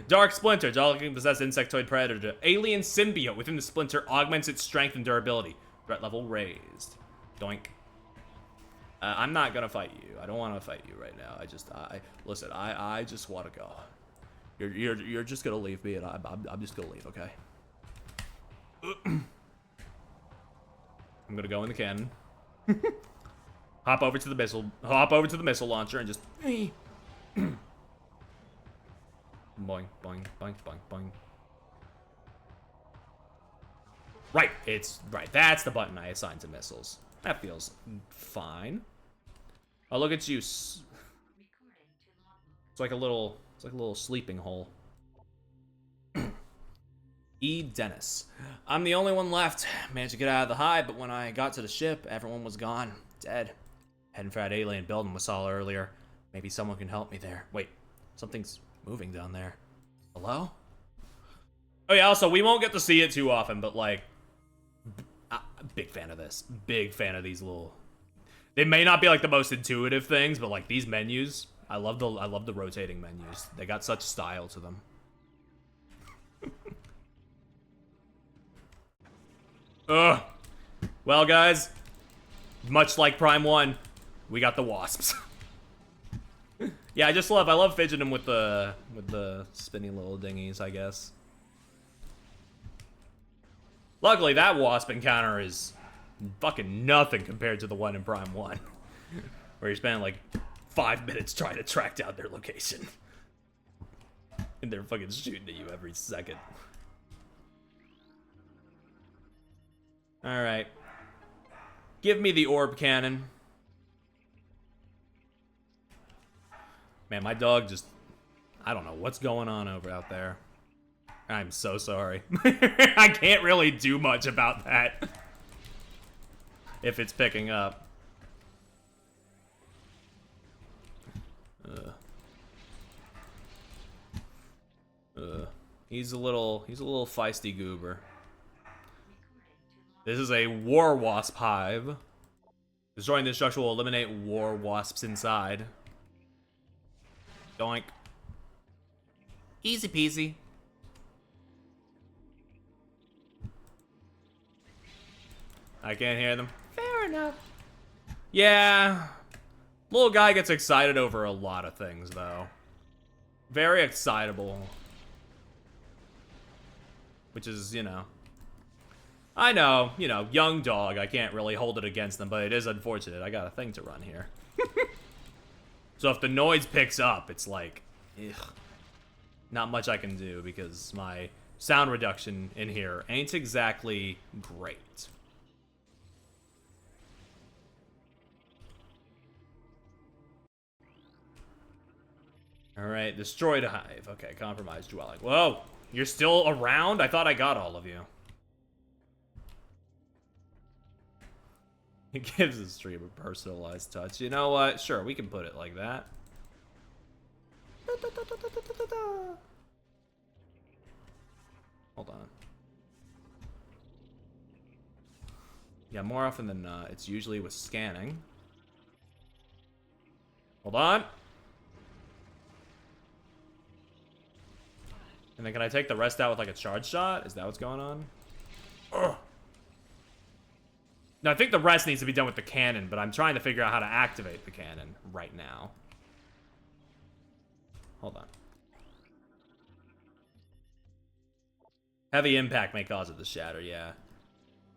Dark Splinter. Dog can possess insectoid predator. Alien symbiote within the splinter augments its strength and durability. Threat level raised. Doink. I'm not gonna fight you. I don't want to fight you right now. Listen. I just want to go. You're just gonna leave me, and I'm just gonna leave. Okay. I'm gonna go in the cannon. Hop over to the missile launcher and just. Boing, boing, boing, boing, boing. Right, that's the button I assigned to missiles. That feels fine. Oh, look at you. It's like a little sleeping hole. E. Dennis. I'm the only one left. Managed to get out of the hive, but when I got to the ship, everyone was gone. Dead. Heading for that alien building we saw earlier. Maybe someone can help me there. Wait, something's moving down there. Hello? Oh yeah, also, we won't get to see it too often, but like, big fan of this. Big fan of these little... They may not be like the most intuitive things, but like these menus, I love the rotating menus. They got such style to them. Ugh. Well, guys, much like Prime 1, we got the wasps. Yeah, I love fidgeting with the spinny little dinghies, I guess. Luckily, that wasp encounter is fucking nothing compared to the one in Prime 1. Where you're spending like 5 minutes trying to track down their location. And they're fucking shooting at you every second. Alright. Give me the orb cannon. Man, my dog just... I don't know what's going on over out there. I'm so sorry. I can't really do much about that. If it's picking up. He's a little feisty goober. This is a war wasp hive. Destroying this structure will eliminate war wasps inside. Doink. Easy peasy. I can't hear them. Fair enough. Yeah. Little guy gets excited over a lot of things, though. Very excitable. Which is, you know... I know, you know, young dog. I can't really hold it against them, but it is unfortunate. I got a thing to run here. So if the noise picks up, it's like... Ugh. Not much I can do, because my sound reduction in here ain't exactly great. Alright, destroyed a hive. Okay, compromised dwelling. Whoa! You're still around? I thought I got all of you. It gives the stream a personalized touch. You know what? Sure, we can put it like that. Hold on. Yeah, more often than not, it's usually with scanning. Hold on. And then can I take the rest out with like a charge shot? Is that what's going on? Ugh. No, I think the rest needs to be done with the cannon, but I'm trying to figure out how to activate the cannon right now. Hold on. Heavy impact may cause it to shatter, yeah.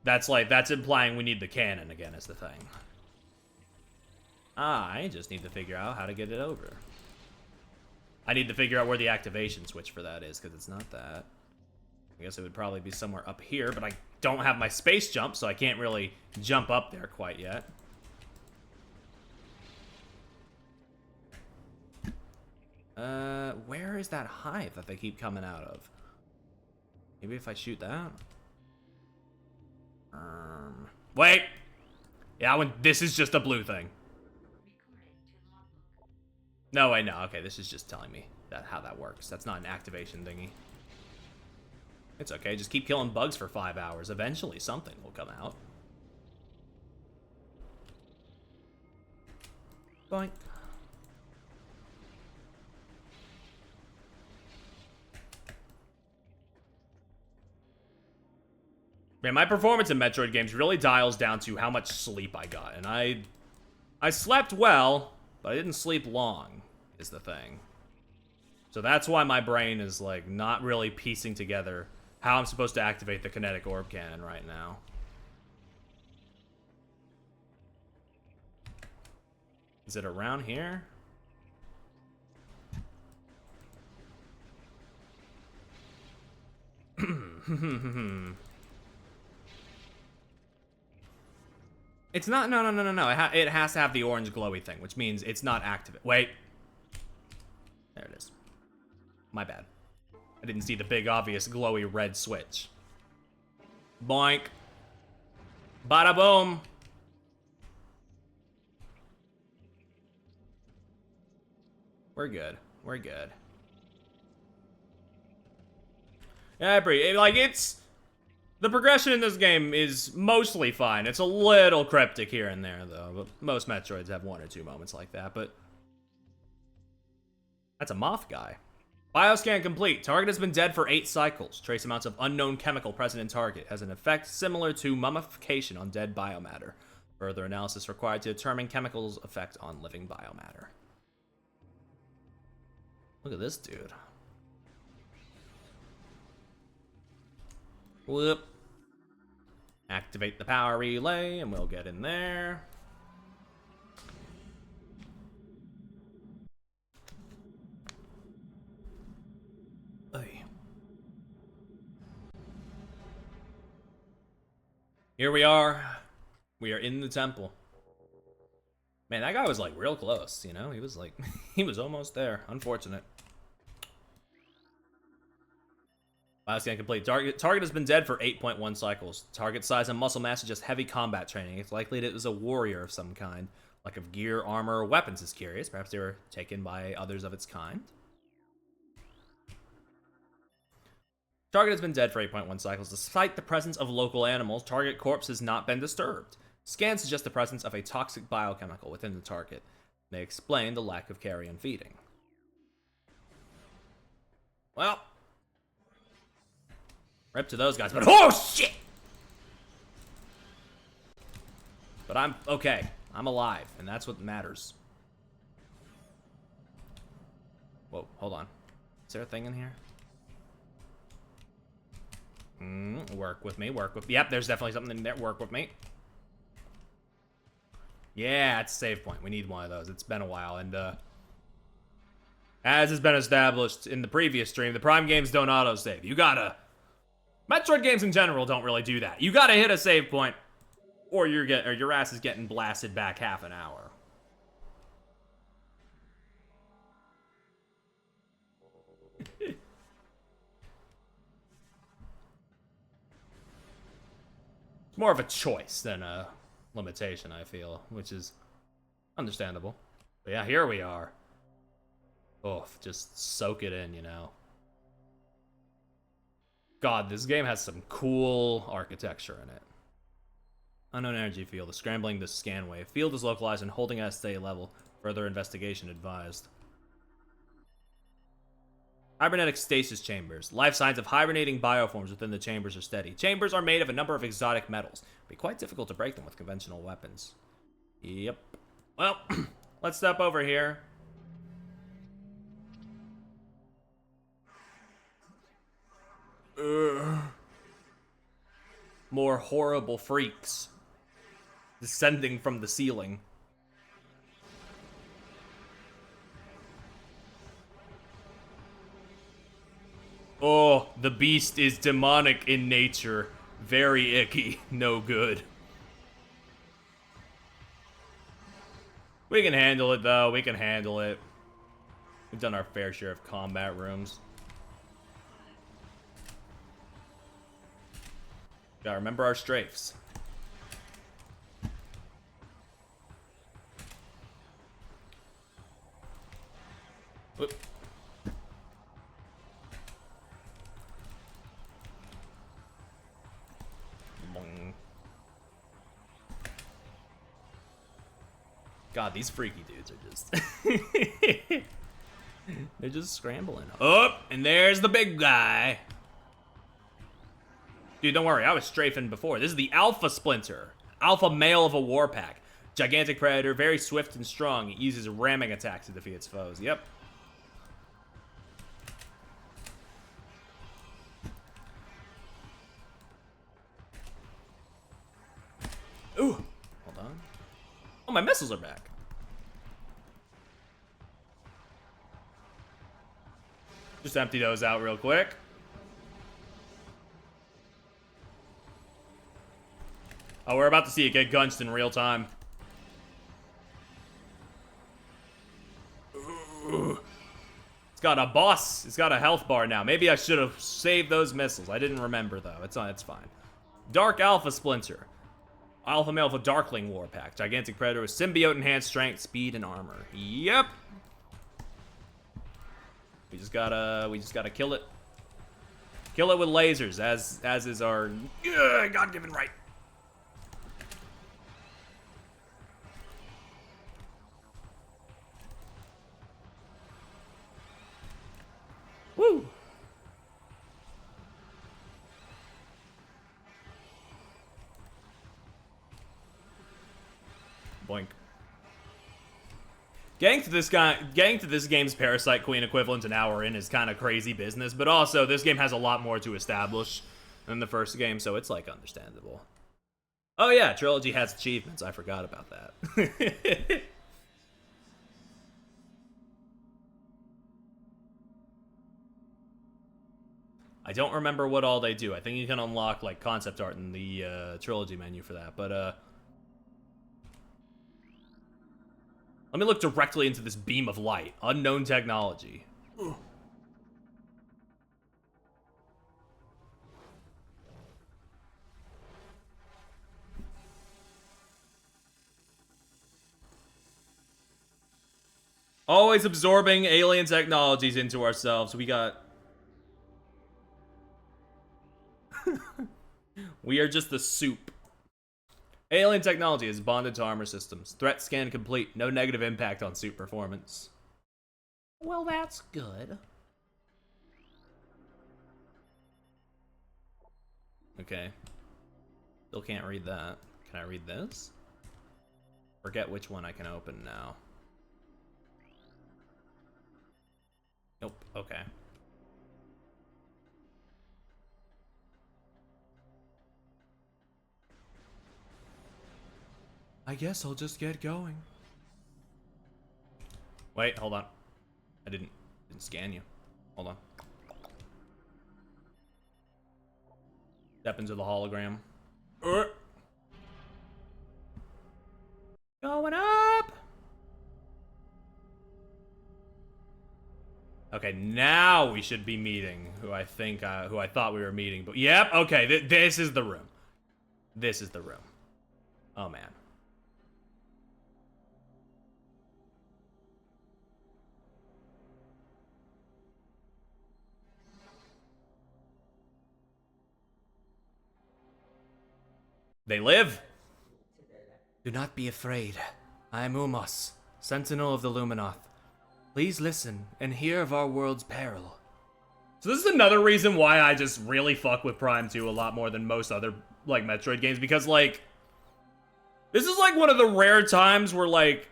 That's implying we need the cannon again is the thing. I just need to figure out how to get it over. I need to figure out where the activation switch for that is, because it's not that. I guess it would probably be somewhere up here, but I don't have my space jump, so I can't really jump up there quite yet. Where is that hive that they keep coming out of? Maybe if I shoot that? Wait! Yeah, this is just a blue thing. No, wait, no. Okay, this is just telling me how that works. That's not an activation thingy. It's okay. Just keep killing bugs for 5 hours. Eventually, something will come out. Boink. Man, my performance in Metroid games really dials down to how much sleep I got. And I slept well, but I didn't sleep long, is the thing. So that's why my brain is, like, not really piecing together how I'm supposed to activate the kinetic orb cannon right now. Is it around here? It's not, no. It has to have the orange glowy thing, which means it's not active. Wait. There it is. My bad. I didn't see the big, obvious, glowy red switch. Boink. Bada boom. We're good. We're good. Yeah, it's... The progression in this game is mostly fine. It's a little cryptic here and there, though. But most Metroids have 1 or 2 moments like that, but... That's a moth guy. Bioscan complete. Target has been dead for 8 cycles. Trace amounts of unknown chemical present in target. Has an effect similar to mummification on dead biomatter. Further analysis required to determine chemicals' effect on living biomatter. Look at this dude. Whoop. Activate the power relay, and we'll get in there. Oy. Here we are. We are in the temple. Man, that guy was like real close, you know? He was like, he was almost there. Unfortunate. Bioscan complete. Target has been dead for 8.1 cycles. Target size and muscle mass suggest heavy combat training. It's likely that it was a warrior of some kind. Lack of gear, armor, or weapons is curious. Perhaps they were taken by others of its kind. Target has been dead for 8.1 cycles. Despite the presence of local animals, target corpse has not been disturbed. Scans suggest the presence of a toxic biochemical within the target. They explain the lack of carrion feeding. Well... Rip to those guys, but oh shit! But I'm okay. I'm alive, and that's what matters. Whoa, hold on. Is there a thing in here? Work with me, work with me. Yep, there's definitely something in there. Work with me. Yeah, it's a save point. We need one of those. It's been a while, and as has been established in the previous stream, the Prime games don't autosave. You gotta... Metroid games in general don't really do that. You gotta hit a save point, or your ass is getting blasted back half an hour. It's more of a choice than a limitation, I feel, which is understandable. But yeah, here we are. Oh, just soak it in, you know. God, this game has some cool architecture in it. Unknown energy field. Scrambling the scan wave. Field is localized and holding at a steady level. Further investigation advised. Hibernetic stasis chambers. Life signs of hibernating bioforms within the chambers are steady. Chambers are made of a number of exotic metals. It'd be quite difficult to break them with conventional weapons. Yep. Well, let's step over here. More horrible freaks descending from the ceiling. Oh, the beast is demonic in nature. Very icky. No good. We can handle it, though. We can handle it. We've done our fair share of combat rooms. Gotta remember our strafes. Whoop. God, these freaky dudes are just... They're just scrambling. Oh, and there's the big guy. Dude, don't worry. I was strafing before. This is the Alpha Splinter. Alpha male of a war pack. Gigantic predator, very swift and strong. It uses ramming attacks to defeat its foes. Yep. Ooh. Hold on. Oh, my missiles are back. Just empty those out real quick. Oh, we're about to see it get gunched in real time. Ooh. It's got a boss. It's got a health bar now. Maybe I should have saved those missiles. I didn't remember, though. It's fine. Dark Alpha Splinter. Alpha male of a Darkling war pack. Gigantic predator with symbiote enhanced strength, speed, and armor. Yep. We just gotta kill it. Kill it with lasers, as is our God-given right. Woo! Boink. Getting to this game's Parasite Queen equivalent an hour in is kind of crazy business, but also this game has a lot more to establish than the first game, so it's like understandable. Oh yeah, Trilogy has achievements. I forgot about that. I don't remember what all they do. I think you can unlock like concept art in the Trilogy menu for that, but let me look directly into this beam of light. Unknown technology. Ugh. Always absorbing alien technologies into ourselves. We got... We are just the soup. Alien technology is bonded to armor systems. Threat scan complete. No negative impact on suit performance. Well, that's good. Okay. Still can't read that. Can I read this? Forget which one I can open now. Nope. Okay. I guess I'll just get going. Wait, hold on. I didn't scan you. Hold on. Step into the hologram. Going up. Okay, now we should be meeting who I thought we were meeting. But yep, okay, this is the room. This is the room. Oh man. They live. Do not be afraid. I am Umos, sentinel of the Luminoth. Please listen and hear of our world's peril. So this is another reason why I just really fuck with Prime 2 a lot more than most other, like, Metroid games, because, like, this is, like, one of the rare times where, like,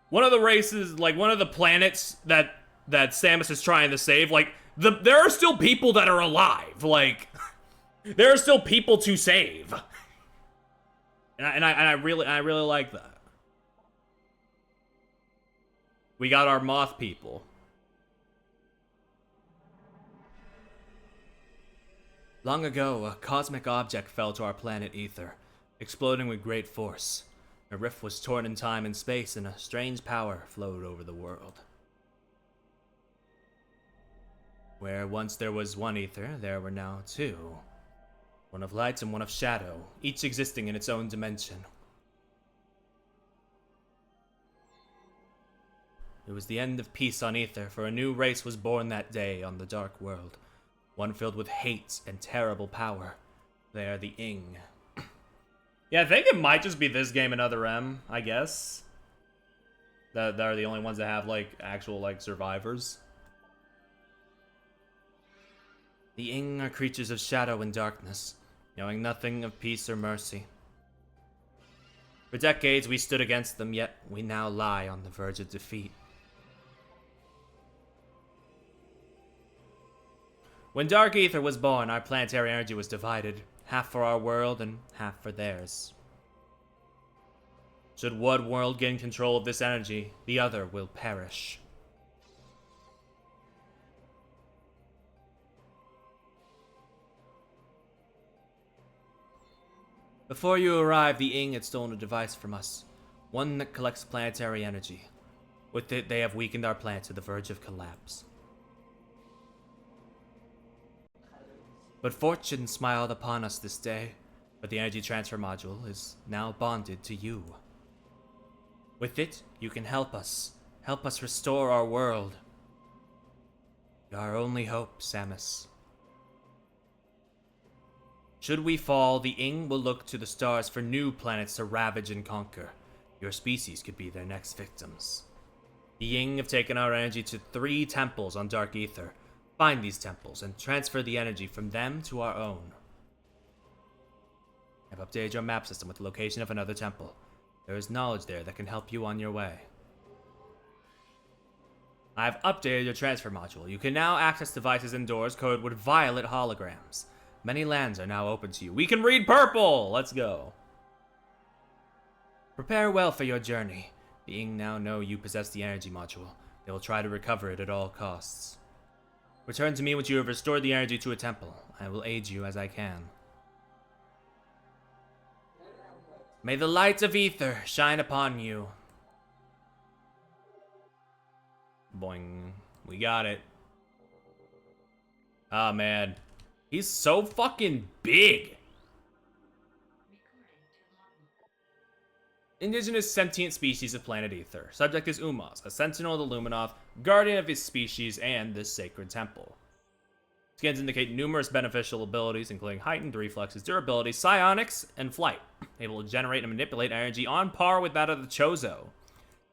one of the races, like, one of the planets that Samus is trying to save, like, there are still people that are alive, like, there are still people to save. And I really like that. We got our moth people. Long ago, a cosmic object fell to our planet Ether, exploding with great force. A rift was torn in time and space, and a strange power flowed over the world. Where once there was one Ether, there were now two. One of light and one of shadow, each existing in its own dimension. It was the end of peace on Ether, for a new race was born that day on the Dark World. One filled with hate and terrible power. They are the Ing. Yeah, I think it might just be this game and Other M, I guess. That are the only ones that have, like, actual, like, survivors. The Ing are creatures of shadow and darkness, knowing nothing of peace or mercy. For decades we stood against them, yet we now lie on the verge of defeat. When Dark Ether was born, our planetary energy was divided, half for our world and half for theirs. Should one world gain control of this energy, the other will perish. Before you arrived, the Ing had stolen a device from us, one that collects planetary energy. With it, they have weakened our planet to the verge of collapse. But fortune smiled upon us this day, for the energy transfer module is now bonded to you. With it, you can help us restore our world. You're our only hope, Samus. Should we fall, the Ing will look to the stars for new planets to ravage and conquer. Your species could be their next victims. The Ing have taken our energy to 3 temples on Dark Ether. Find these temples and transfer the energy from them to our own. I've updated your map system with the location of another temple. There is knowledge there that can help you on your way. I've updated your transfer module. You can now access devices indoors coded with violet holograms. Many lands are now open to you. We can read purple! Let's go. Prepare well for your journey. The Ing now know you possess the energy module. They will try to recover it at all costs. Return to me once you have restored the energy to a temple. I will aid you as I can. May the light of Ether shine upon you. Boing. We got it. Ah, man. He's so fucking big. Indigenous sentient species of planet Ether. Subject is Umos, a sentinel of the Luminoth, guardian of his species and this sacred temple. Scans indicate numerous beneficial abilities, including heightened reflexes, durability, psionics, and flight, able to generate and manipulate energy on par with that of the Chozo.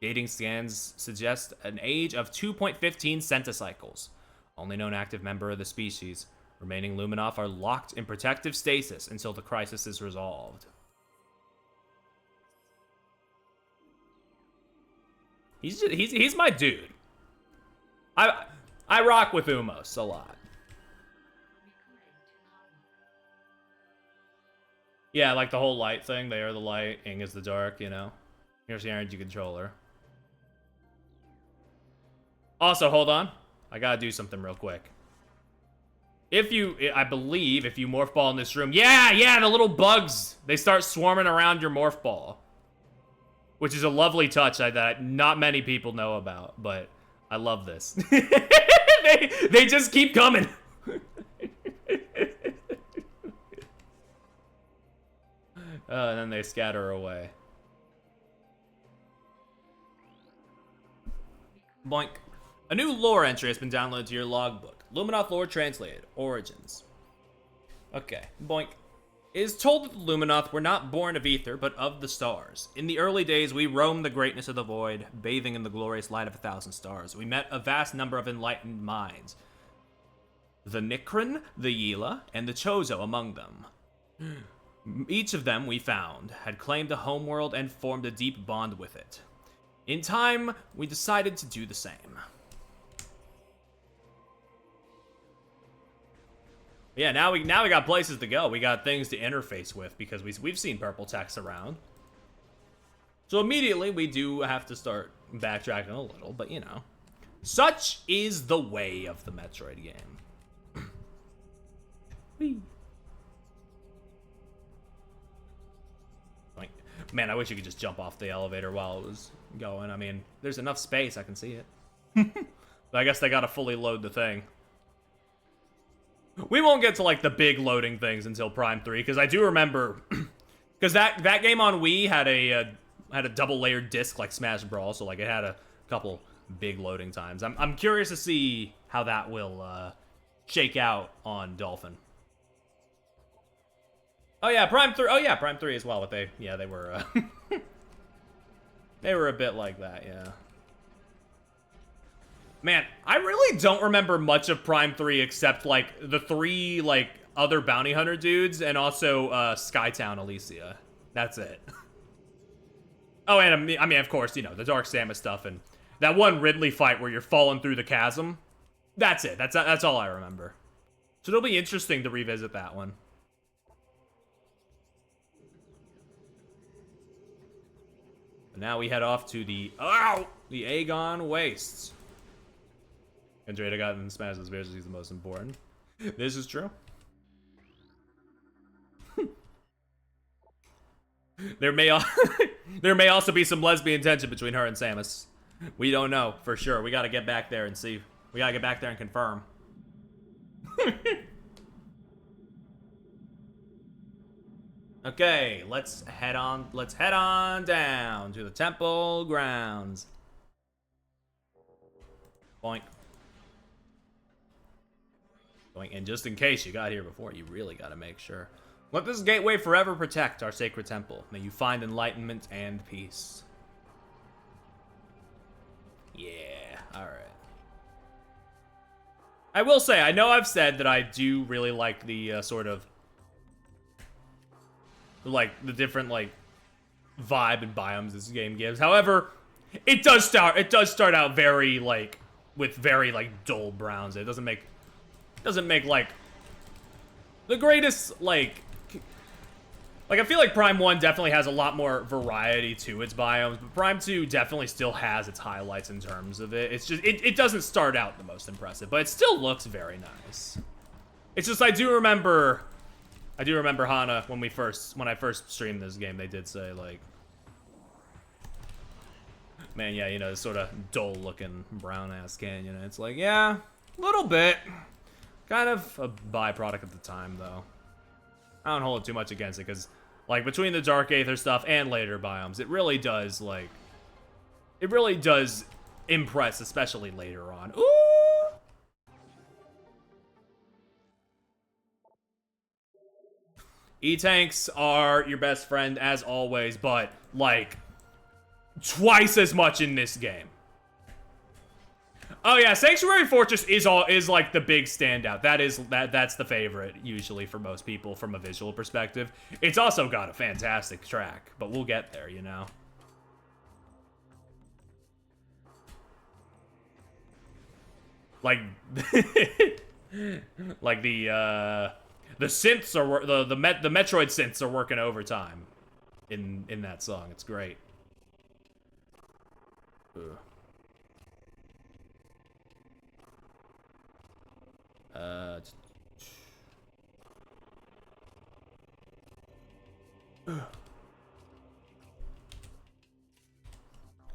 Dating scans suggest an age of 2.15 centicycles. Only known active member of the species. Remaining Luminoth are locked in protective stasis until the crisis is resolved. He's my dude. I rock with Umos a lot. Yeah, like the whole light thing. They are the light, Ing is the dark, you know. Here's the energy controller. Also, hold on. I gotta do something real quick. I believe, if you morph ball in this room, yeah, the little bugs, they start swarming around your morph ball. Which is a lovely touch that not many people know about, but I love this. they just keep coming. And then they scatter away. Boink. A new lore entry has been downloaded to your logbook. Luminoth lore translated. Origins. Okay, boink. It is told that the Luminoth were not born of ether, but of the stars. In the early days, we roamed the greatness of the void, bathing in the glorious light of 1,000 stars. We met a vast number of enlightened minds. The Nikran, the Yila, and the Chozo among them. Each of them, we found, had claimed a homeworld and formed a deep bond with it. In time, we decided to do the same. Yeah, now we got places to go. We got things to interface with because we've seen purple text around. So immediately we do have to start backtracking a little, but you know, such is the way of the Metroid game. Whee. Man, I wish you could just jump off the elevator while it was going. I mean, there's enough space, I can see it. But I guess they gotta fully load the thing. We won't get to, like, the big loading things until Prime 3, because I do remember... Because that game on Wii had a double-layered disc like Smash Brawl, so, like, it had a couple big loading times. I'm curious to see how that will shake out on Dolphin. Oh, yeah, Prime 3... Oh, yeah, Prime 3 as well, but they were, they were a bit like that, yeah. Man, I really don't remember much of Prime 3 except, like, the 3, like, other bounty hunter dudes and also, Skytown Alicia. That's it. Oh, and I mean, of course, you know, the Dark Samus stuff and that one Ridley fight where you're falling through the chasm. That's it. That's all I remember. So it'll be interesting to revisit that one. And now we head off to the Aegon Wastes. Andrea got in Smash the Bears, he's the most important. This is true. There may also be some lesbian tension between her and Samus. We don't know for sure. We gotta get back there and see. We gotta get back there and confirm. Okay, let's head on down to the temple grounds. Boink. And just in case you got here before, you really gotta make sure. Let this gateway forever protect our sacred temple. May you find enlightenment and peace. Yeah, alright. I will say, I know I've said that I do really like the sort of... like, the different, like, vibe and biomes this game gives. However, it does start out very, like, with very, like, dull browns. It doesn't make, like, the greatest, like, I feel like Prime 1 definitely has a lot more variety to its biomes, but Prime 2 definitely still has its highlights in terms of it. It's just, it doesn't start out the most impressive, but it still looks very nice. It's just, I do remember Hana, when I first streamed this game, they did say, like, man, yeah, you know, this sort of dull-looking brown-ass canyon. It's like, yeah, a little bit. Kind of a byproduct at the time, though. I don't hold it too much against it, because, like, between the Dark Aether stuff and later biomes, it really does, like, it really does impress, especially later on. Ooh! E-tanks are your best friend, as always, but, like, twice as much in this game. Oh yeah, Sanctuary Fortress is like the big standout. That's the favorite usually for most people from a visual perspective. It's also got a fantastic track, but we'll get there, you know. Like like the synths are the Metroid synths are working overtime in that song. It's great. Ugh. How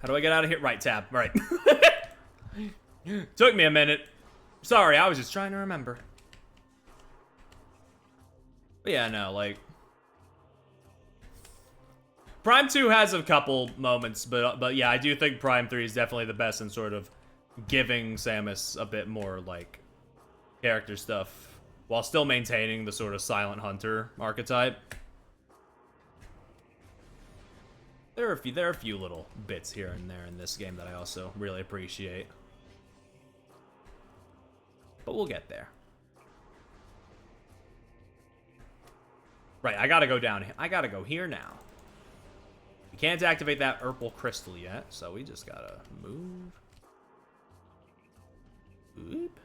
do I get out of here? Right tab. Right. Took me a minute. Sorry, I was just trying to remember. But yeah, no, like... Prime 2 has a couple moments, but yeah, I do think Prime 3 is definitely the best in sort of giving Samus a bit more, like, character stuff. while still maintaining the sort of silent hunter archetype. There are a few little bits here and there in this game that I also really appreciate. But we'll get there. Right, I gotta go down here. I gotta go here now. We can't activate that purple crystal yet, so we just gotta move. Oop.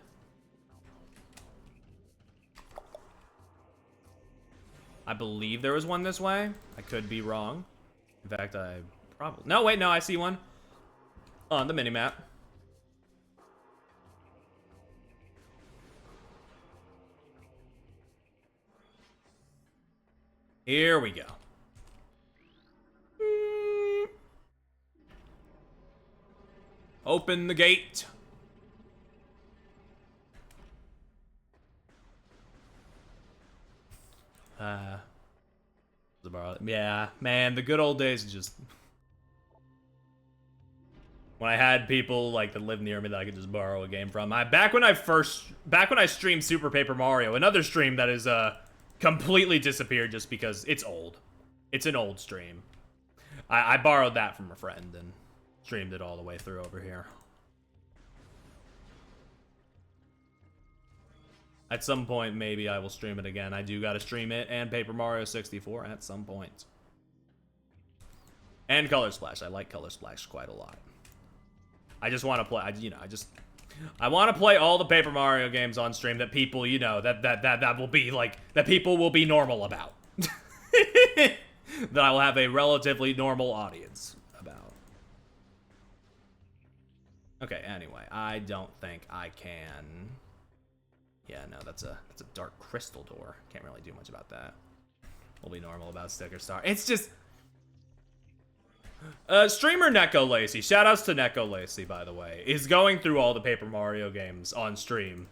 I believe there was one this way. I could be wrong. In fact, I probably... No, wait, no, I see one. On the minimap. Here we go. Open the gate. Yeah, man, the good old days just... When I had people like that lived near me that I could just borrow a game from. Back when I streamed Super Paper Mario, another stream that is completely disappeared just because it's old. It's an old stream. I borrowed that from a friend and streamed it all the way through over here. At some point, maybe I will stream it again. I do gotta stream it and Paper Mario 64 at some point. And Color Splash. I like Color Splash quite a lot. I just want to play, I want to play all the Paper Mario games on stream that people, you know, that will be like, that people will be normal about. That I will have a relatively normal audience about. Okay, anyway, I don't think I can... Yeah, no, that's a dark crystal door. Can't really do much about that. We'll be normal about Sticker Star. It's just... streamer Neko Lacey, shoutouts to Neko Lacey, by the way, is going through all the Paper Mario games on stream.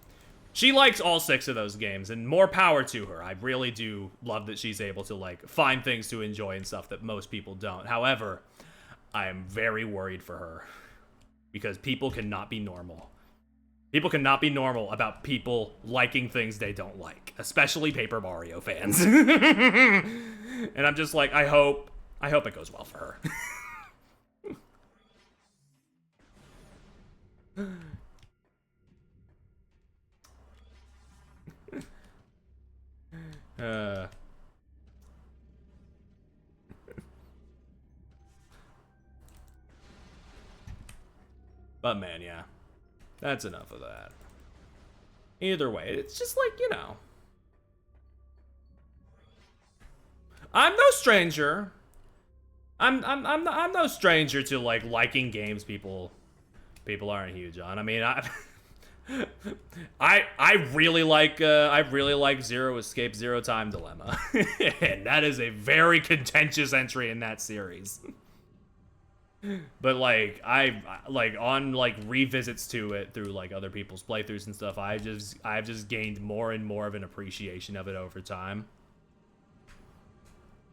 She likes all 6 of those games, and more power to her. I really do love that she's able to, like, find things to enjoy and stuff that most people don't. However, I'm very worried for her. Because people cannot be normal. People cannot be normal about people liking things they don't like. Especially Paper Mario fans. And I'm just like, I hope it goes well for her. But man, yeah. That's enough of that. Either way, it's just like, you know. I'm no stranger. I'm no stranger to like liking games people aren't huge on. I mean, I really like Zero Escape Zero Time Dilemma. And that is a very contentious entry in that series. But like I like on like revisits to it through like other people's playthroughs and stuff, I've just gained more and more of an appreciation of it over time.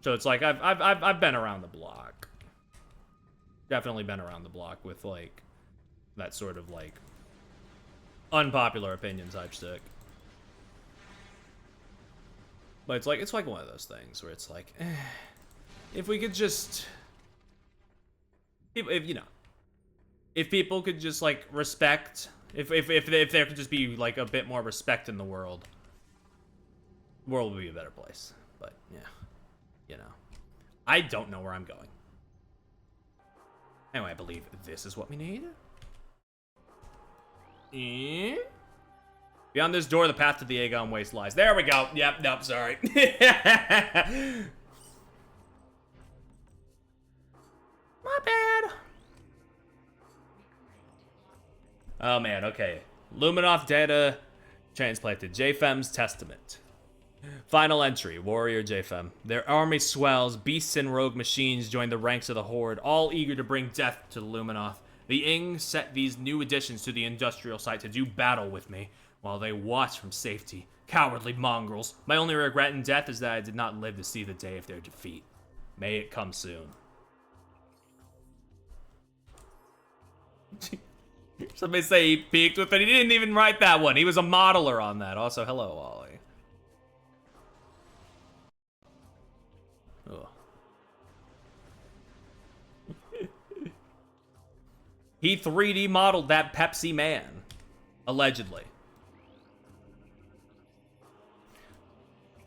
So it's like I've been around the block. Definitely been around the block with like that sort of like unpopular opinion type shtick. But it's like one of those things where it's like, if we could just, if you know, if people could just like respect, if there could just be like a bit more respect in the world would be a better place. But yeah, you know, I don't know where I'm going. Anyway, I believe this is what we need. Beyond this door, the path to the Aegon Waste lies. There we go. Yep, nope, sorry. My bad. Oh man, okay. Luminoth data transplanted. JFEM's Testament. Final entry, Warrior JFEM. Their army swells, beasts and rogue machines join the ranks of the Horde, all eager to bring death to the Luminoth. The Ing set these new additions to the industrial site to do battle with me, while they watch from safety. Cowardly mongrels. My only regret in death is that I did not live to see the day of their defeat. May it come soon. Somebody say he peaked with it. He didn't even write that one. He was a modeler on that. Also, hello, Ollie. Ugh. He 3D modeled that Pepsi man. Allegedly.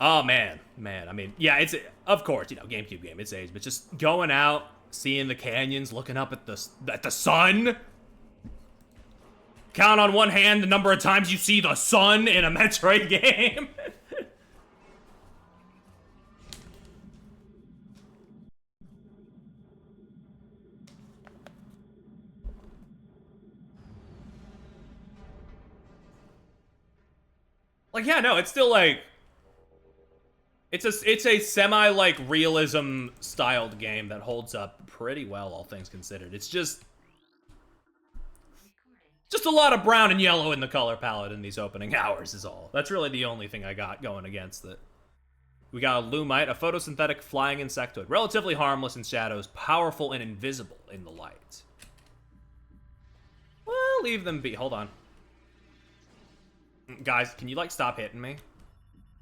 Oh, man. Man, I mean, yeah, it's... Of course, you know, GameCube game, it's aged. But just going out, seeing the canyons, looking up at the sun. Count on one hand the number of times you see the sun in a Metroid game. Like, yeah, no, it's still like... It's a semi, like, realism styled game that holds up pretty well, all things considered. It's just a lot of brown and yellow in the color palette in these opening hours is all. That's really the only thing I got going against it. We got a Lumite, a photosynthetic flying insectoid. Relatively harmless in shadows, powerful and invisible in the light. Well, leave them be. Hold on. Guys, can you, like, stop hitting me?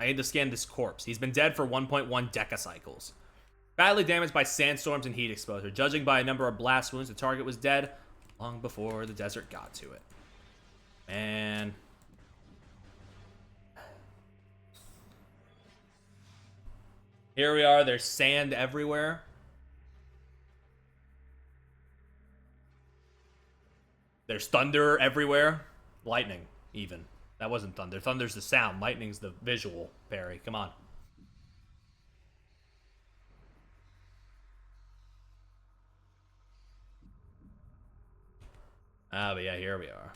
I need to scan this corpse. He's been dead for 1.1 decacycles. Badly damaged by sandstorms and heat exposure. Judging by a number of blast wounds, the target was dead long before the desert got to it. Man. Here we are. There's sand everywhere. There's thunder everywhere. Lightning, even. That wasn't thunder. Thunder's the sound. Lightning's the visual, Barry. Come on. Ah, but yeah, here we are.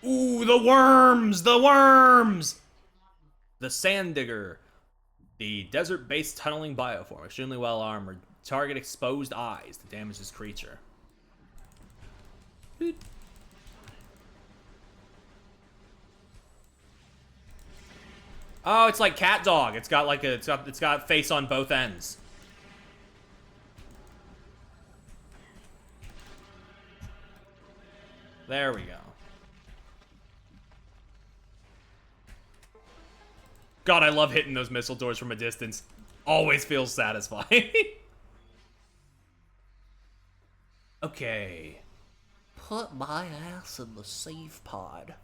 Ooh, the worms! The worms! The Sand Digger. The desert-based tunneling bioform. Extremely well armored. Target exposed eyes to damage this creature. Oh, it's like Cat Dog. It's got like it's got face on both ends. There we go. God, I love hitting those missile doors from a distance. Always feels satisfying. Okay. Put my ass in the save pod.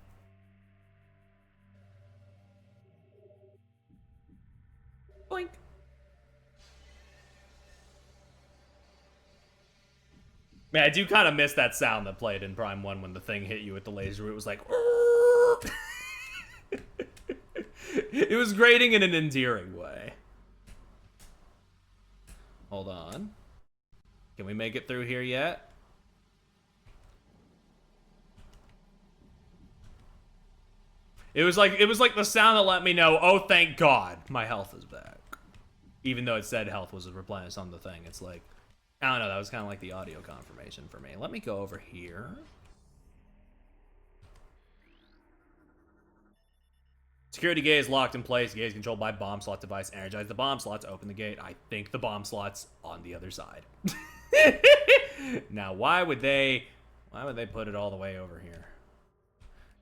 Boink. Man, I do kind of miss that sound that played in Prime 1 when the thing hit you with the laser. It was like... It was grating in an endearing way. Hold on. Can we make it through here yet? It was like the sound that let me know, oh, thank God, my health is back. Even though it said health was replenished on the thing. It's like, I don't know, that was kind of like the audio confirmation for me. Let me go over here. Security gate is locked in place. Gate is controlled by bomb slot device. Energize the bomb slot to open the gate. I think the bomb slot's on the other side. Now, why would they put it all the way over here?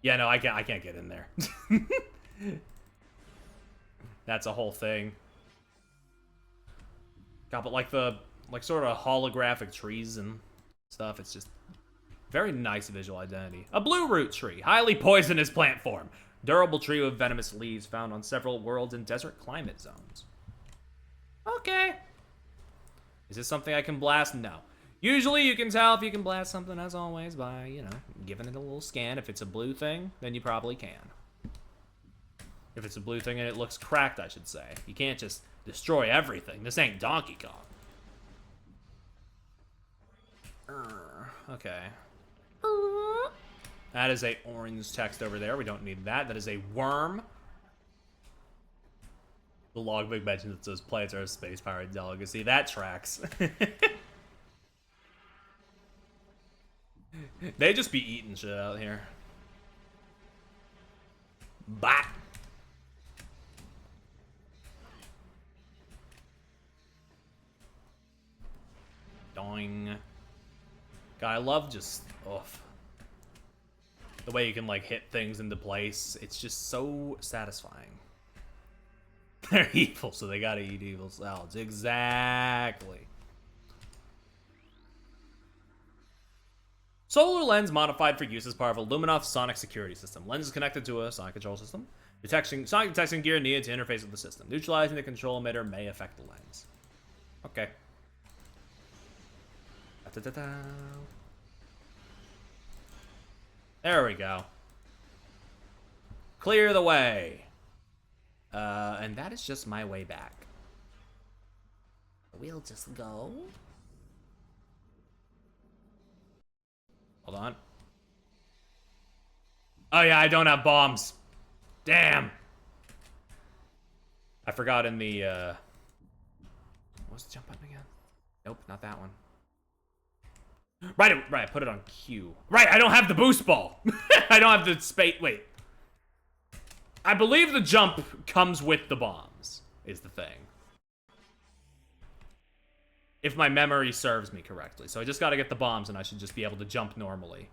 Yeah, no, I can't get in there. That's a whole thing. God, but like sort of holographic trees and stuff, it's just very nice visual identity. A blue root tree, highly poisonous plant form. Durable tree with venomous leaves found on several worlds and desert climate zones. Okay. Is this something I can blast? No. Usually you can tell if you can blast something, as always, by, you know, giving it a little scan. If it's a blue thing, then you probably can. If it's a blue thing and it looks cracked, I should say. You can't just destroy everything. This ain't Donkey Kong. Okay. That is a orange text over there. We don't need that. That is a worm. The logbook mentions it says planets are a space pirate delicacy. That tracks. They just be eating shit out here. Bop. Doing. God, I love just the way you can like hit things into place. It's just so satisfying. They're evil, so they gotta eat evil salads. Exactly. Solar lens modified for use as part of a Luminoth sonic security system. Lens is connected to a sonic control system. Sonic detection gear needed to interface with the system. Neutralizing the control emitter may affect the lens. Okay. Da-da-da-da. There we go. Clear the way. And that is just my way back. We'll just go. Hold on. Oh yeah, I don't have bombs. Damn. I forgot in the, what's the jump button again? Nope, not that one. Right, put it on Q. Right, I don't have the boost ball. I don't have the space, wait. I believe the jump comes with the bombs, is the thing. If my memory serves me correctly. So I just gotta get the bombs and I should just be able to jump normally.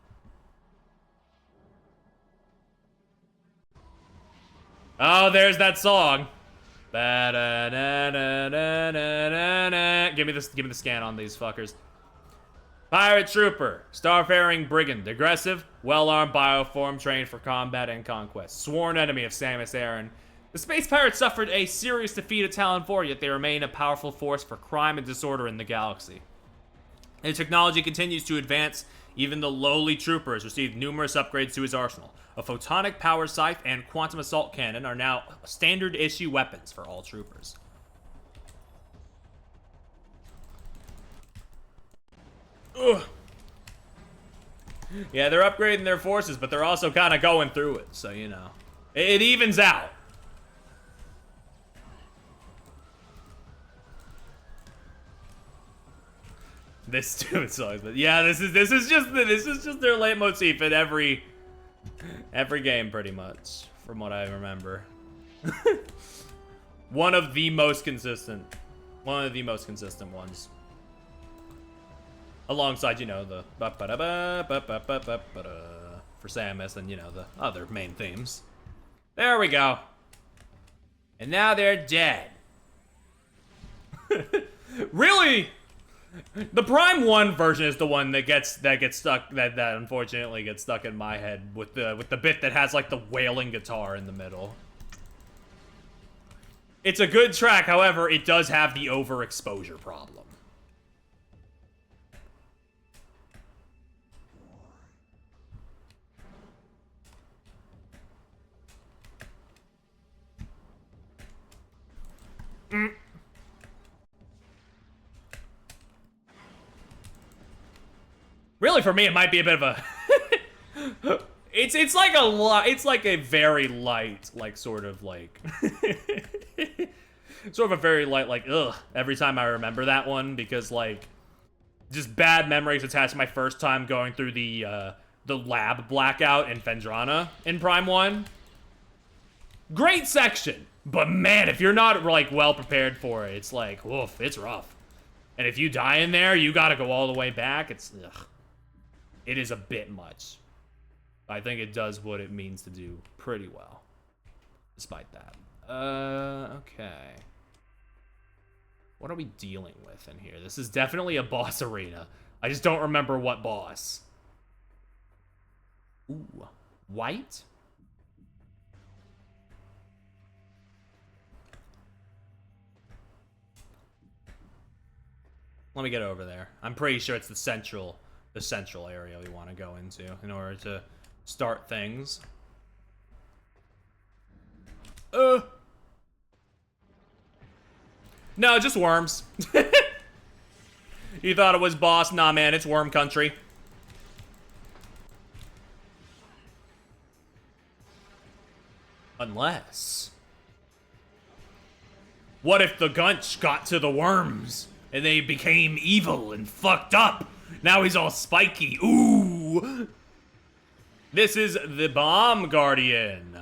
Oh, there's that song. Give me the scan on these fuckers. Pirate Trooper, Starfaring Brigand, aggressive, well-armed bioform trained for combat and conquest. Sworn enemy of Samus Aran. The space pirates suffered a serious defeat at Talon 4, yet they remain a powerful force for crime and disorder in the galaxy. Their technology continues to advance. Even the lowly trooper has received numerous upgrades to his arsenal. A photonic power scythe and quantum assault cannon are now standard issue weapons for all troopers. Ugh. Yeah, they're upgrading their forces, but they're also kind of going through it, so you know. It evens out. This stupid song, but yeah, this is just their leitmotif in every game, pretty much, from what I remember. One of the most consistent ones. Alongside, you know, the for Samus and, you know, the other main themes. There we go. And now they're dead. Really? The Prime 1 version is the one that gets stuck, that unfortunately gets stuck in my head with the bit that has like the wailing guitar in the middle. It's a good track, however, it does have the overexposure problem. Really, for me, it might be a bit of a. it's like a very light, like sort of like, sort of a very light, like, ugh. Every time I remember that one, because like, just bad memories attached to my first time going through the lab blackout in Phendrana in Prime 1. Great section, but man, if you're not like well prepared for it, it's like, woof, it's rough. And if you die in there, you gotta go all the way back. It's ugh. It is a bit much. I think it does what it means to do pretty well, despite that. Okay. What are we dealing with in here? This is definitely a boss arena. I just don't remember what boss. Ooh, white? Let me get over there. I'm pretty sure it's the central area we want to go into in order to start things. No, just worms. You thought it was boss? Nah, man, it's worm country. Unless... what if the Gunch got to the worms and they became evil and fucked up? Now he's all spiky. Ooh! This is the Bomb Guardian.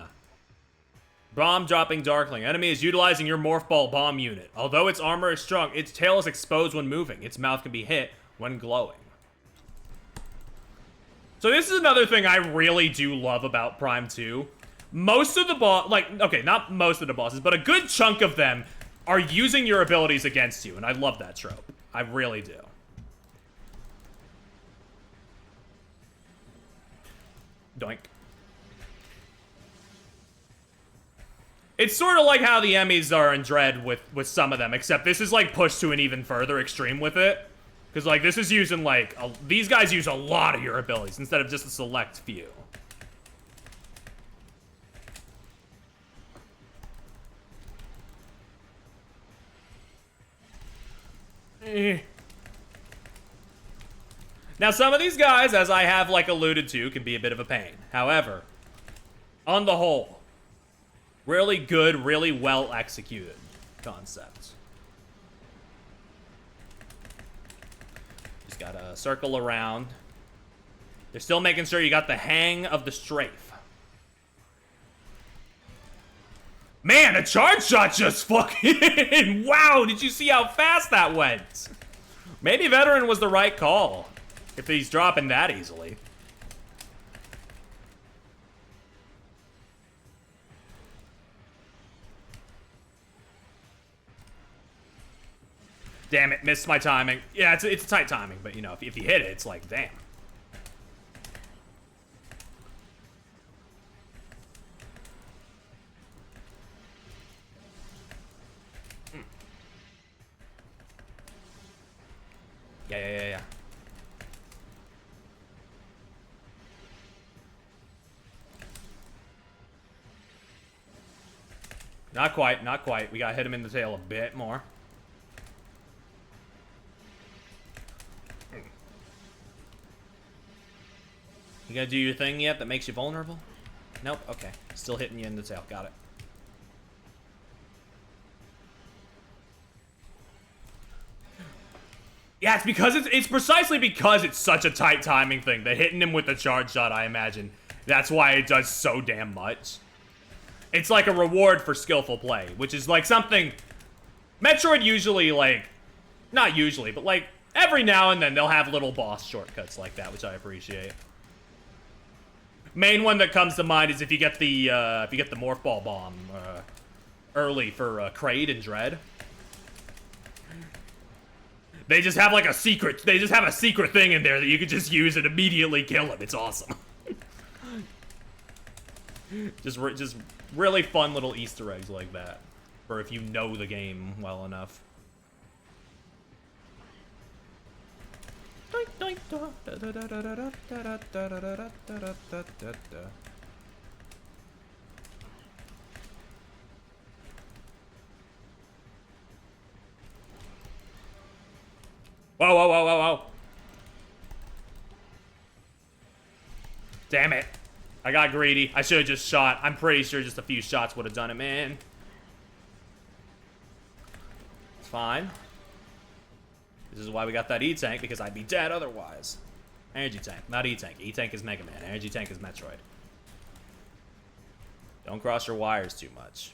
Bomb dropping Darkling. Enemy is utilizing your Morph Ball bomb unit. Although its armor is strong, its tail is exposed when moving. Its mouth can be hit when glowing. So this is another thing I really do love about Prime 2. most of the okay, not most of the bosses, but a good chunk of them are using your abilities against you, and I love that trope. I really do. Doink. It's sort of like how the Emmys are in Dread with some of them, except this is like pushed to an even further extreme with it. Because like this is using like, these guys use a lot of your abilities instead of just a select few. Now some of these guys, as I have like alluded to, can be a bit of a pain. However, on the whole, really good, really well executed concept. Just gotta circle around. They're still making sure you got the hang of the strafe. Man, a charge shot just fucking... Wow, did you see how fast that went? Maybe Veteran was the right call, if he's dropping that easily. Damn it, missed my timing. Yeah, it's tight timing, but you know, if you hit it, it's like, damn. Yeah. Not quite, not quite. We gotta hit him in the tail a bit more. You gonna do your thing yet that makes you vulnerable? Nope, okay. Still hitting you in the tail, got it. Yeah, it's because it's precisely because it's such a tight timing thing that hitting him with the charge shot, I imagine, that's why it does so damn much. It's like a reward for skillful play, which is like something Metroid usually, like, not usually, but like every now and then they'll have little boss shortcuts like that, which I appreciate. Main one that comes to mind is if you get the morph ball bomb early for Kraid and Dread. They just have like a secret. They just have a secret thing in there that you can just use and immediately kill him. It's awesome. just really fun little Easter eggs like that, for if you know the game well enough. Whoa. Damn it. I got greedy. I should have just shot. I'm pretty sure just a few shots would have done it, man. It's fine. This is why we got that E-Tank, because I'd be dead otherwise. Energy Tank, not E-Tank. E-Tank is Mega Man. Energy Tank is Metroid. Don't cross your wires too much.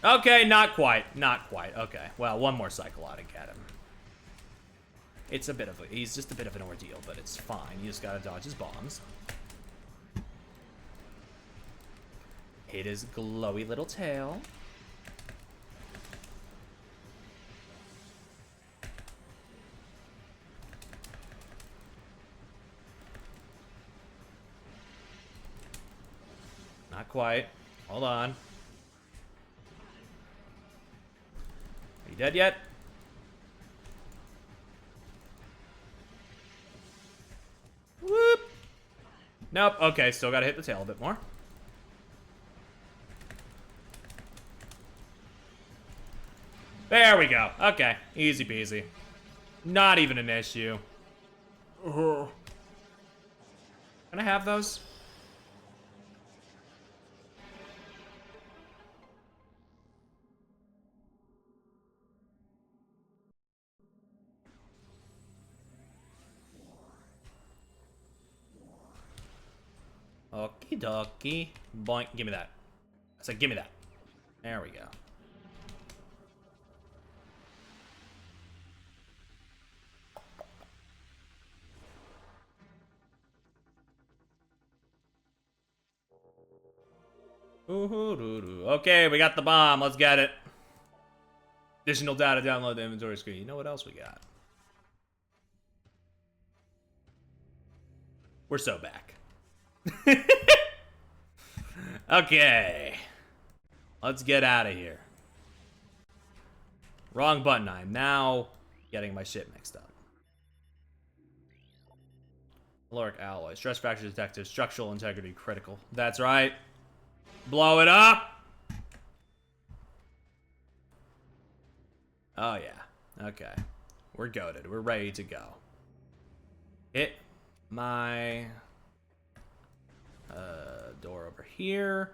Okay, not quite. Not quite. Okay. Well, one more cycle ought to get him. It's a bit of a... He's just a bit of an ordeal, but it's fine. You just gotta dodge his bombs. Hit his glowy little tail. Not quite. Hold on. Are you dead yet? Whoop. Nope. Okay, still gotta hit the tail a bit more. There we go. Okay. Easy peasy. Not even an issue. Can I have those? Okie dokie. Boink. Give me that. I said, give me that. There we go. Okay, we got the bomb. Let's get it. Additional data, download the inventory screen. You know what else we got? We're so back. Okay. Let's get out of here. Wrong button. I'm now getting my shit mixed up. Caloric alloy. Stress fracture detected. Structural integrity critical. That's right. Blow it up. Oh, yeah. Okay. We're goated. We're ready to go. Hit my door over here.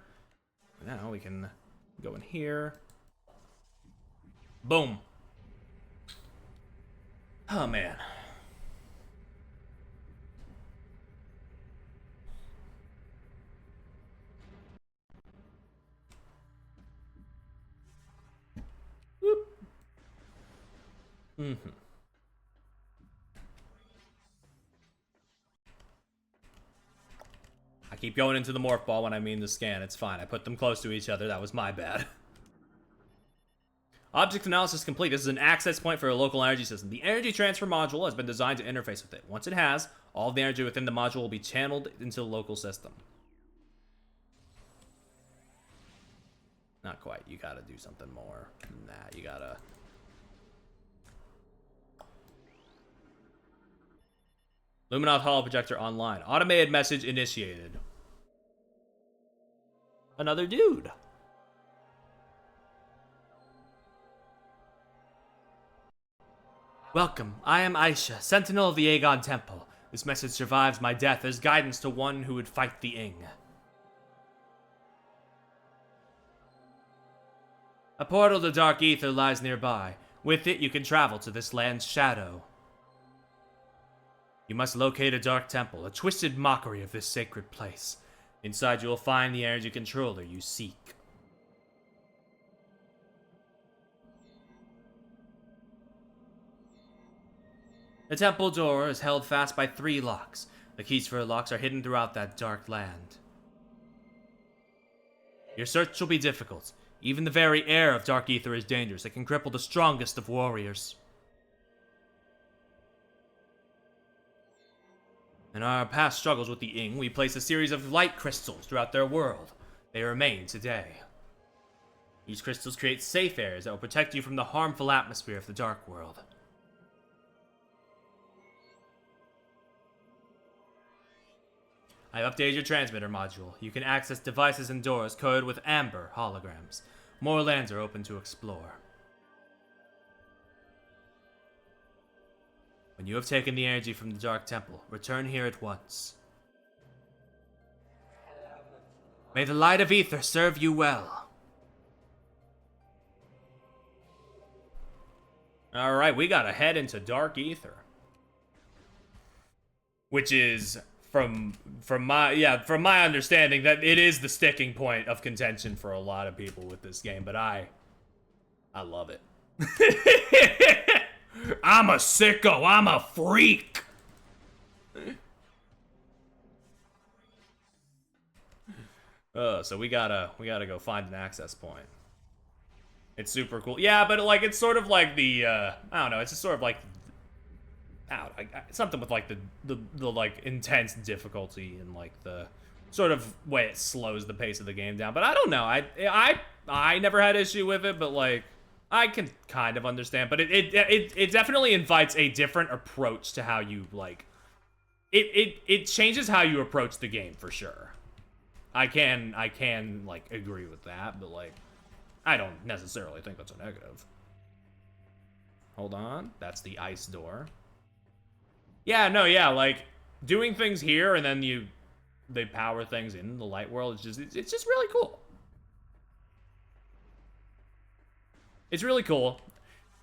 Now we can go in here. Boom. Oh, man. Whoop. Mm-hmm. I keep going into the morph ball when I mean the scan. It's fine. I put them close to each other. That was my bad. Object analysis complete. This is an access point for a local energy system. The energy transfer module has been designed to interface with it. Once it has, all of the energy within the module will be channeled into the local system. Not quite. You gotta do something more than that. You gotta... Luminoth Holo Projector online. Automated message initiated. Another dude. Welcome. I am Aisha, Sentinel of the Aegon Temple. This message survives my death as guidance to one who would fight the Ing. A portal to Dark Ether lies nearby. With it, you can travel to this land's shadow. You must locate a dark temple, a twisted mockery of this sacred place. Inside, you will find the energy controller you seek. The temple door is held fast by 3 locks. The keys for the locks are hidden throughout that dark land. Your search will be difficult. Even the very air of Dark Ether is dangerous. It can cripple the strongest of warriors. In our past struggles with the Ing, we placed a series of light crystals throughout their world. They remain today. These crystals create safe areas that will protect you from the harmful atmosphere of the Dark World. I've updated your transmitter module. You can access devices and doors coded with amber holograms. More lands are open to explore. When you have taken the energy from the Dark Temple, return here at once. May the light of Ether serve you well. Alright, we gotta head into Dark Ether. Which is, from my understanding, that it is the sticking point of contention for a lot of people with this game, but I love it. I'm a sicko. I'm a freak. So we gotta go find an access point. It's super cool. Yeah, but like it's sort of like the I don't know. It's just sort of like something with like the like intense difficulty and like the sort of way it slows the pace of the game down. But I don't know. I never had issue with it, but like. I can kind of understand, but it definitely invites a different approach to how you, like... It changes how you approach the game, for sure. I can, like, agree with that, but, like, I don't necessarily think that's a negative. Hold on. That's the ice door. Yeah, no, yeah, like, doing things here and then they power things in the light world, it's just really cool. It's really cool.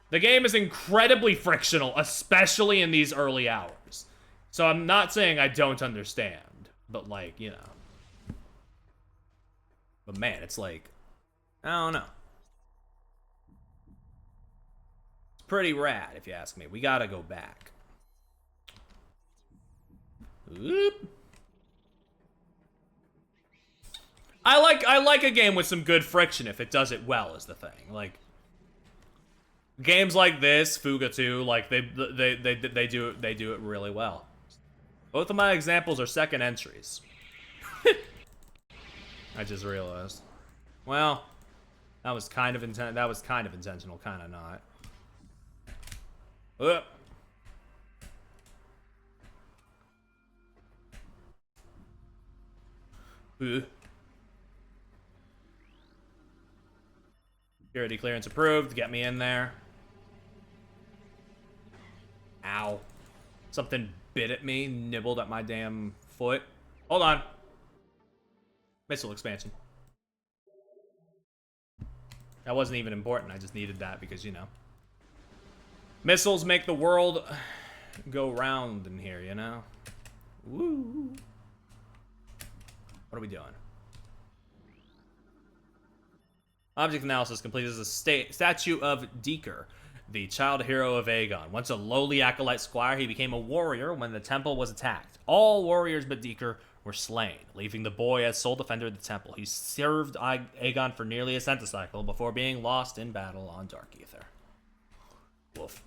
The game is incredibly frictional, especially in these early hours. So I'm not saying I don't understand, but like, you know. But man, it's like, I don't know. It's pretty rad, if you ask me. We gotta go back. Oop. I like a game with some good friction if it does it well, is the thing. Like games like this, Fuga 2, like they do it really well. Both of my examples are second entries. I just realized. Well, that was kind of intentional, kind of not. Security clearance approved. Get me in there. Ow. Something bit at me, nibbled at my damn foot. Hold on. Missile expansion. That wasn't even important. I just needed that because, you know. Missiles make the world go round in here, you know? Woo. What are we doing? Object analysis complete. This is a statue of Deeker, the child hero of Aegon. Once a lowly acolyte squire, he became a warrior when the temple was attacked. All warriors but Deeker were slain, leaving the boy as sole defender of the temple. He served Aegon for nearly a centicycle before being lost in battle on Dark Ether. Woof.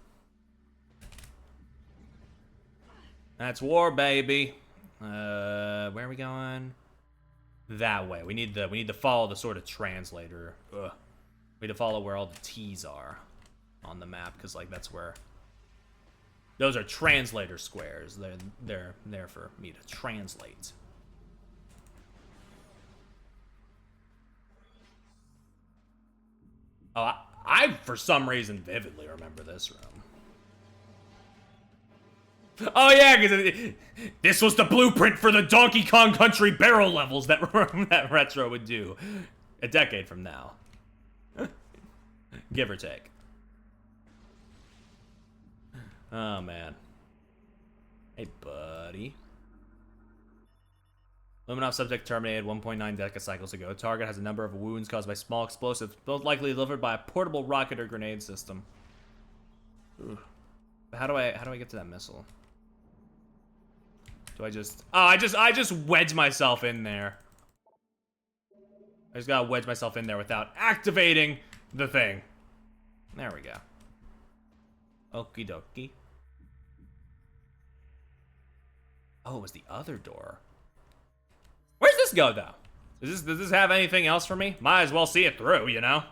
That's war, baby. Where are we going? That way. We need to follow the sort of translator. Ugh. We need to follow where all the T's are on the map, because like that's where those are translator squares. They're there for me to translate. Oh, I for some reason vividly remember this room. Oh yeah, because this was the blueprint for the Donkey Kong Country barrel levels that that Retro would do a decade from now, give or take. Oh man. Hey buddy. Luminov subject terminated 1.9 decacycles ago. Target has a number of wounds caused by small explosives, most likely delivered by a portable rocket or grenade system. Ooh. How do I get to that missile? Do I just... Oh, I just wedge myself in there. I just gotta wedge myself in there without activating the thing. There we go. Okie dokie. Oh, it was the other door. Where's this go, though? Does this have anything else for me? Might as well see it through, you know?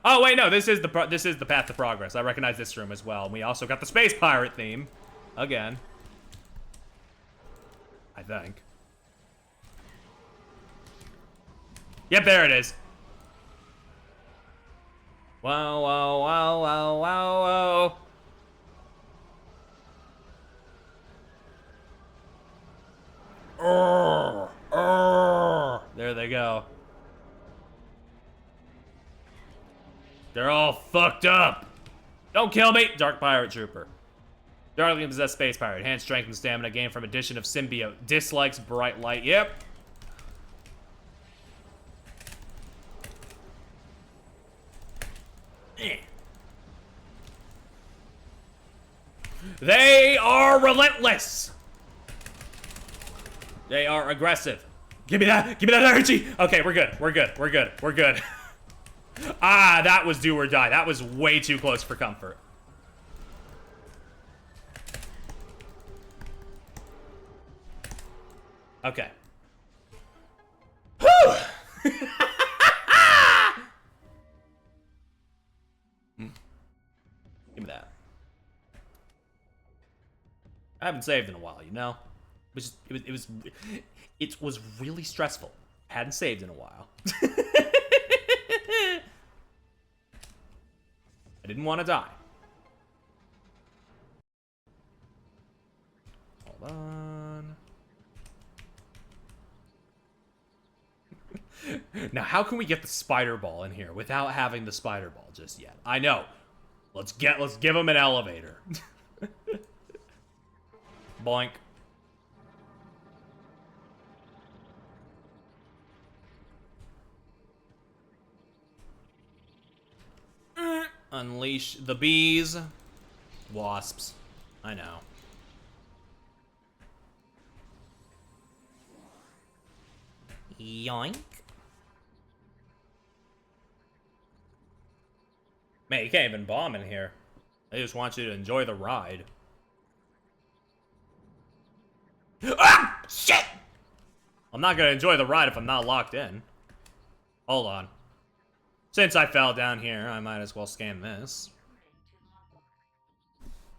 Oh wait, no. This is the path to progress. I recognize this room as well. We also got the space pirate theme, again. I think. Yep, there it is. Wow, wow, wow, wow, wow, wow. There they go. They're all fucked up. Don't kill me, Dark Pirate Trooper. Darkly possessed space pirate. Hand strength and stamina gained from addition of symbiote. Dislikes bright light. Yep. They are relentless. They are aggressive. Give me that energy. Okay, we're good. We're good. We're good. We're good. Ah, that was do or die. That was way too close for comfort. Okay. Whew! Give me that. I haven't saved in a while, you know? It was really stressful. Hadn't saved in a while. I didn't want to die. Hold on. Now, how can we get the spider ball in here without having the spider ball just yet? I know. Let's give him an elevator. Boink. Unleash the bees. Wasps. I know. Yoink. Man, you can't even bomb in here. They just want you to enjoy the ride. Ah! Shit! I'm not gonna enjoy the ride if I'm not locked in. Hold on. Since I fell down here, I might as well scan this.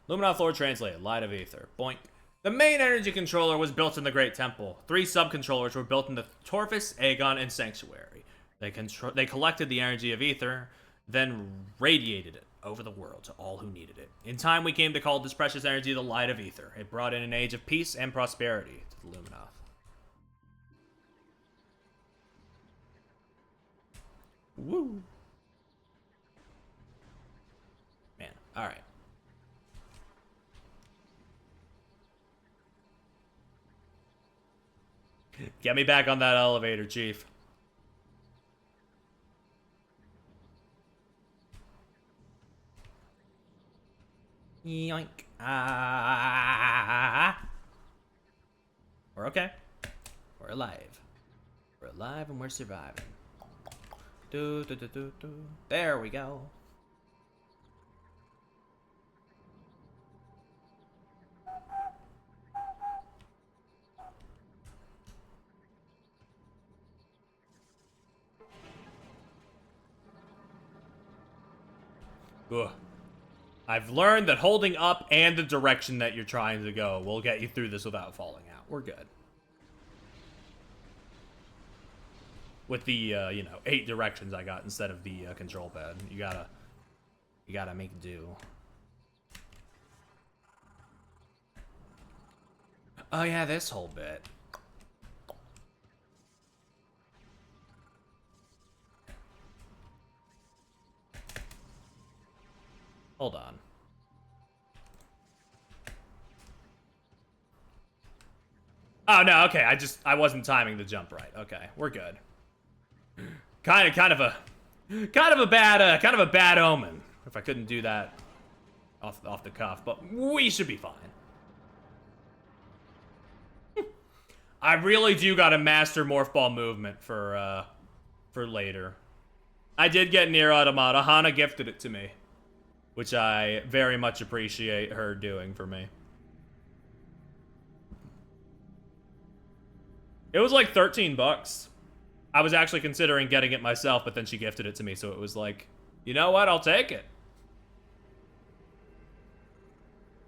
Luminous Lord translated, Light of Ether. Boink. The main energy controller was built in the Great Temple. 3 sub-controllers were built in the Torfus, Aegon, and Sanctuary. They collected the energy of Ether, then radiated it over the world to all who needed it. In time, we came to call this precious energy the Light of Ether. It brought in an age of peace and prosperity to the Luminoth. Woo. Man, alright. Get me back on that elevator, Chief. Yoink. Ah. We're okay. We're alive. We're alive and we're surviving. Do, do, do, do, do. There we go. Ugh. I've learned that holding up and the direction that you're trying to go will get you through this without falling out. We're good. With the, 8 directions I got instead of the control pad. You gotta make do. Oh yeah, this whole bit. Hold on. Oh no, okay, I wasn't timing the jump right. Okay, we're good. Kind of a bad omen if I couldn't do that off the cuff, but we should be fine. I really do gotta master Morph Ball movement for later. I did get Nier Automata. Hana gifted it to me, which I very much appreciate her doing for me. It was like $13. I was actually considering getting it myself, but then she gifted it to me, so it was like, you know what? I'll take it.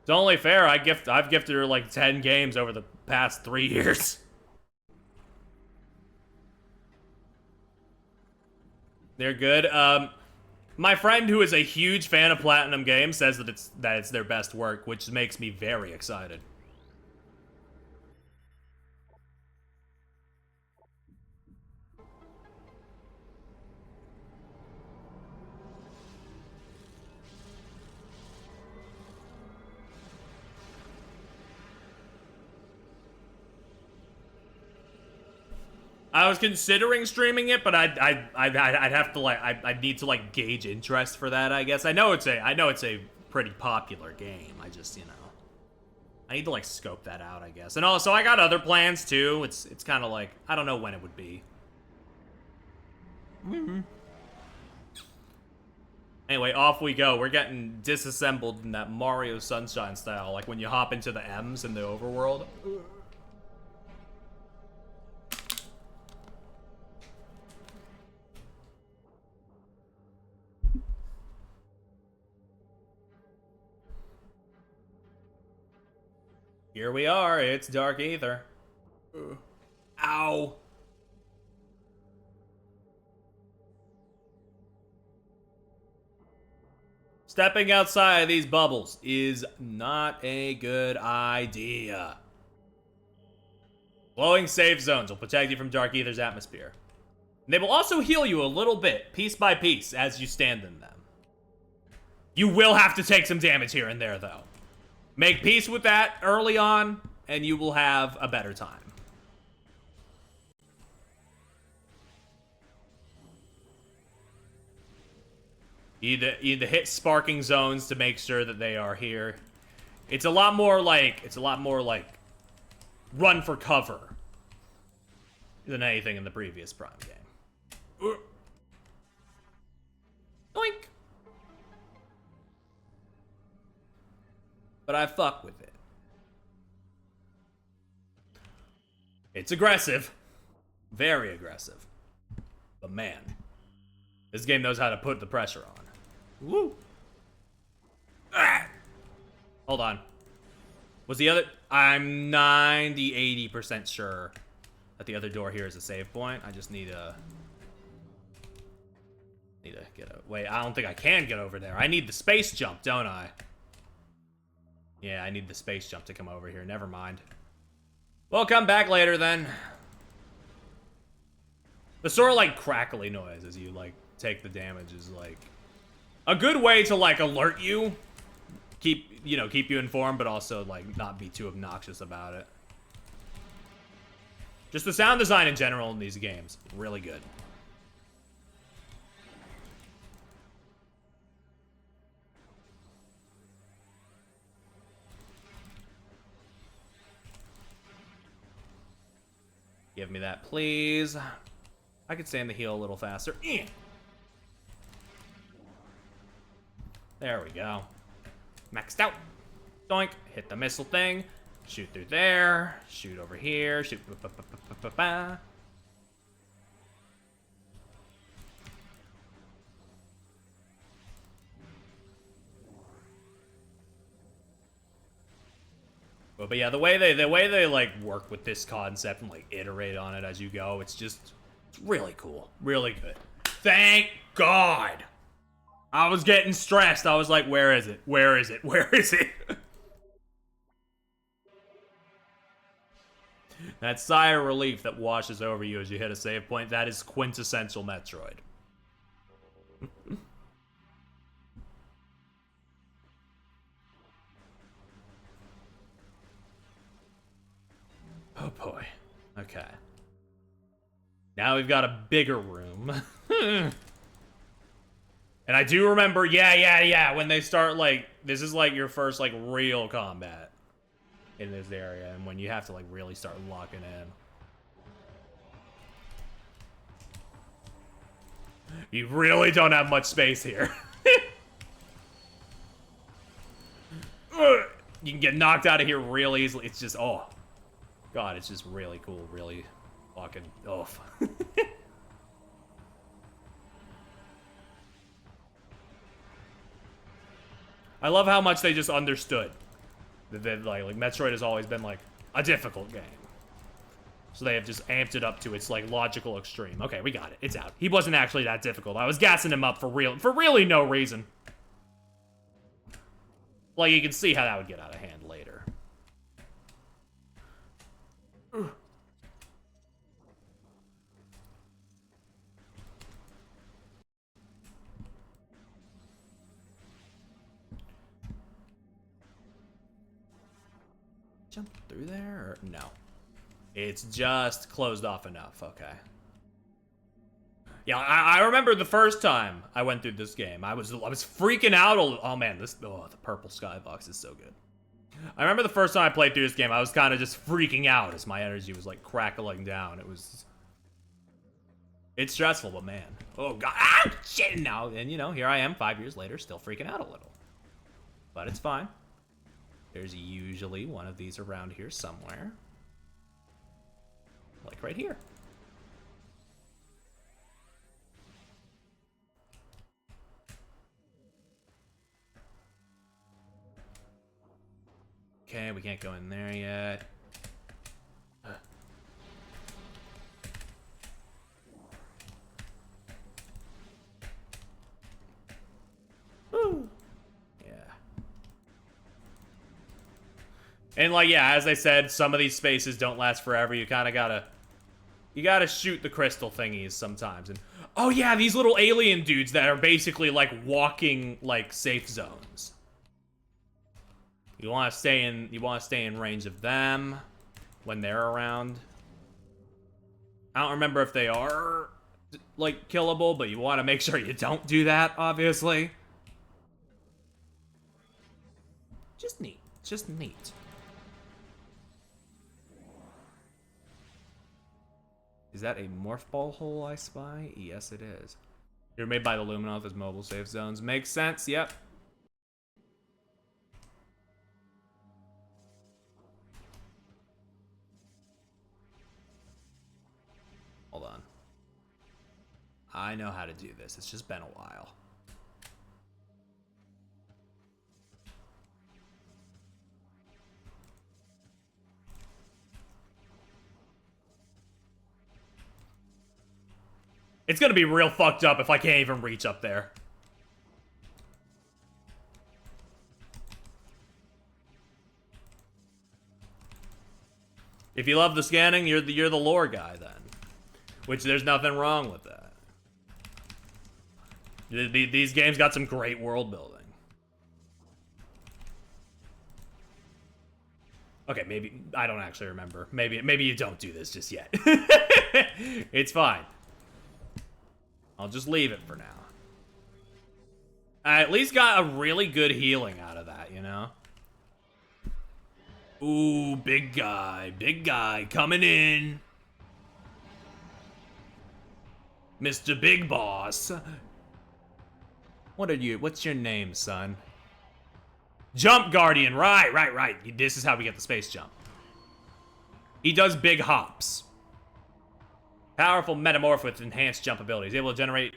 It's only fair. I've gifted her like 10 games over the past 3 years. They're good. My friend, who is a huge fan of Platinum Games, says that it's their best work, which makes me very excited. I was considering streaming it, but I'd have to like I'd need to like gauge interest for that, I guess. I know it's a pretty popular game. I just, I need to like scope that out, I guess. And also I got other plans too. It's kind of like I don't know when it would be. Anyway, off we go. We're getting disassembled in that Mario Sunshine style, like when you hop into the M's in the overworld. Here we are, it's Dark Ether. Ow. Stepping outside these bubbles is not a good idea. Glowing safe zones will protect you from Dark Ether's atmosphere. And they will also heal you a little bit, piece by piece, as you stand in them. You will have to take some damage here and there, though. Make peace with that early on, and you will have a better time. You need to hit sparking zones to make sure that they are here. It's a lot more like run for cover. than anything in the previous Prime game. Oink! But I fuck with it. It's aggressive. Very aggressive. But man, this game knows how to put the pressure on. Woo! Ah! Hold on. Was the other... I'm 80% sure that the other door here is a save point. I just need to... get a... Wait, I don't think I can get over there. I need the space jump, don't I? Yeah, I need the space jump to come over here. Never mind. Well, come back later then. The sort of like crackly noise as you like take the damage is like a good way to like alert you, keep you informed, but also like not be too obnoxious about it. Just the sound design in general in these games, really good. Give me that, please. I could stand the heal a little faster. There we go. Maxed out. Doink. Hit the missile thing. Shoot through there. Shoot over here. Shoot. But yeah, the way they like work with this concept and like iterate on it as you go, it's really cool, really good. Thank God. I was getting stressed. I was like, where is it? Where is it? Where is it? That sigh of relief that washes over you as you hit a save point, that is quintessential Metroid. Oh boy. Okay. Now we've got a bigger room. And I do remember, yeah, when they start, like, this is, like, your first, like, real combat in this area, and when you have to, like, really start locking in. You really don't have much space here. You can get knocked out of here real easily. It's just, oh. God, it's just really cool, really fucking oof. I love how much they just understood that like Metroid has always been like a difficult game. So they have just amped it up to its like logical extreme. Okay, we got it. It's out. He wasn't actually that difficult. I was gassing him up for really no reason. Like you can see how that would get out of hand later. Jump through there or no? It's just closed off enough. Okay. Yeah, I remember the first time I went through this game. I was freaking out. Oh man, the purple skybox is so good. I remember the first time I played through this game, I was kind of just freaking out as my energy was like crackling down. It's stressful, but man. Oh god, ah, shit! Now and here I am 5 years later, still freaking out a little. But it's fine. There's usually one of these around here somewhere. Like right here. Okay, we can't go in there yet. Woo! Yeah. And like, yeah, as I said, some of these spaces don't last forever. You kind of gotta shoot the crystal thingies sometimes. And oh yeah, these little alien dudes that are basically like walking like safe zones. You want to stay in range of them when they're around. I don't remember if they are like killable, but you want to make sure you don't do that, obviously. Just neat. Just neat. Is that a morph ball hole I spy? Yes, it is. You're made by the Luminoth as mobile safe zones. Makes sense, yep. Hold on. I know how to do this. It's just been a while. It's gonna be real fucked up if I can't even reach up there. If you love the scanning, you're the lore guy then. Which there's nothing wrong with that. These games got some great world building. Okay, maybe I don't actually remember. Maybe you don't do this just yet. It's fine. I'll just leave it for now. I at least got a really good healing out of that, you know? Ooh, big guy coming in. Mr. Big Boss. What's your name, son? Jump Guardian, right. This is how we get the space jump. He does big hops. Powerful metamorph with enhanced jump abilities, able to generate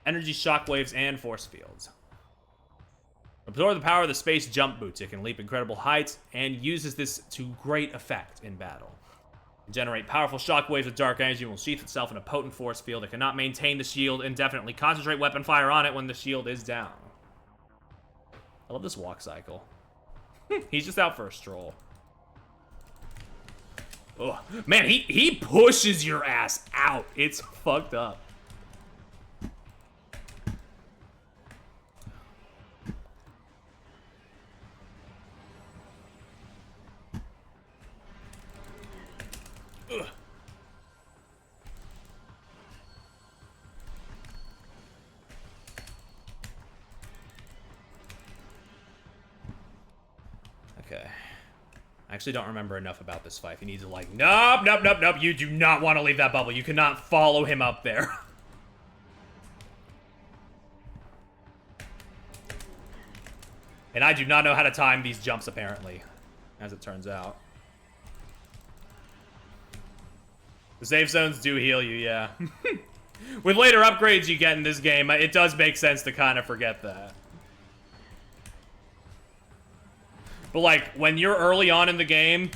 energy shockwaves and force fields. Absorb the power of the space jump boots. It can leap incredible heights and uses this to great effect in battle. Generate powerful shockwaves with dark energy and will sheath itself in a potent force field. It cannot maintain the shield indefinitely. Concentrate weapon fire on it when the shield is down. I love this walk cycle. He's just out for a stroll. Oh, man, he pushes your ass out. It's fucked up. Ugh. Okay. I actually don't remember enough about this fight. You need to like, nope. You do not want to leave that bubble. You cannot follow him up there. And I do not know how to time these jumps, apparently, as it turns out. The safe zones do heal you, yeah. With later upgrades you get in this game, it does make sense to kind of forget that. But like when you're early on in the game,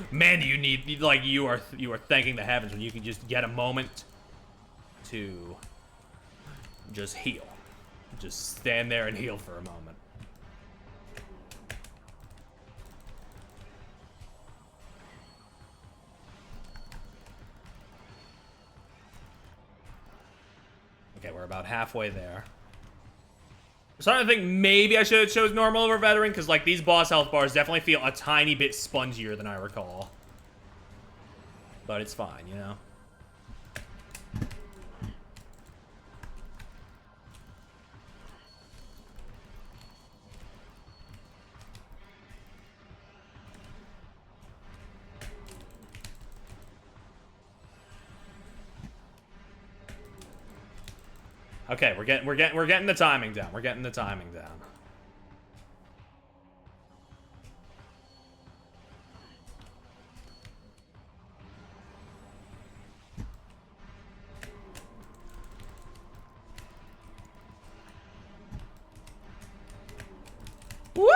man, you need like you are thanking the heavens when you can just get a moment to just heal. Just stand there and heal for a moment. Okay, we're about halfway there. I'm starting to think maybe I should have chose normal over veteran, because like these boss health bars definitely feel a tiny bit spongier than I recall. But it's fine, you know? Okay, we're getting the timing down. We're getting the timing down. Woo!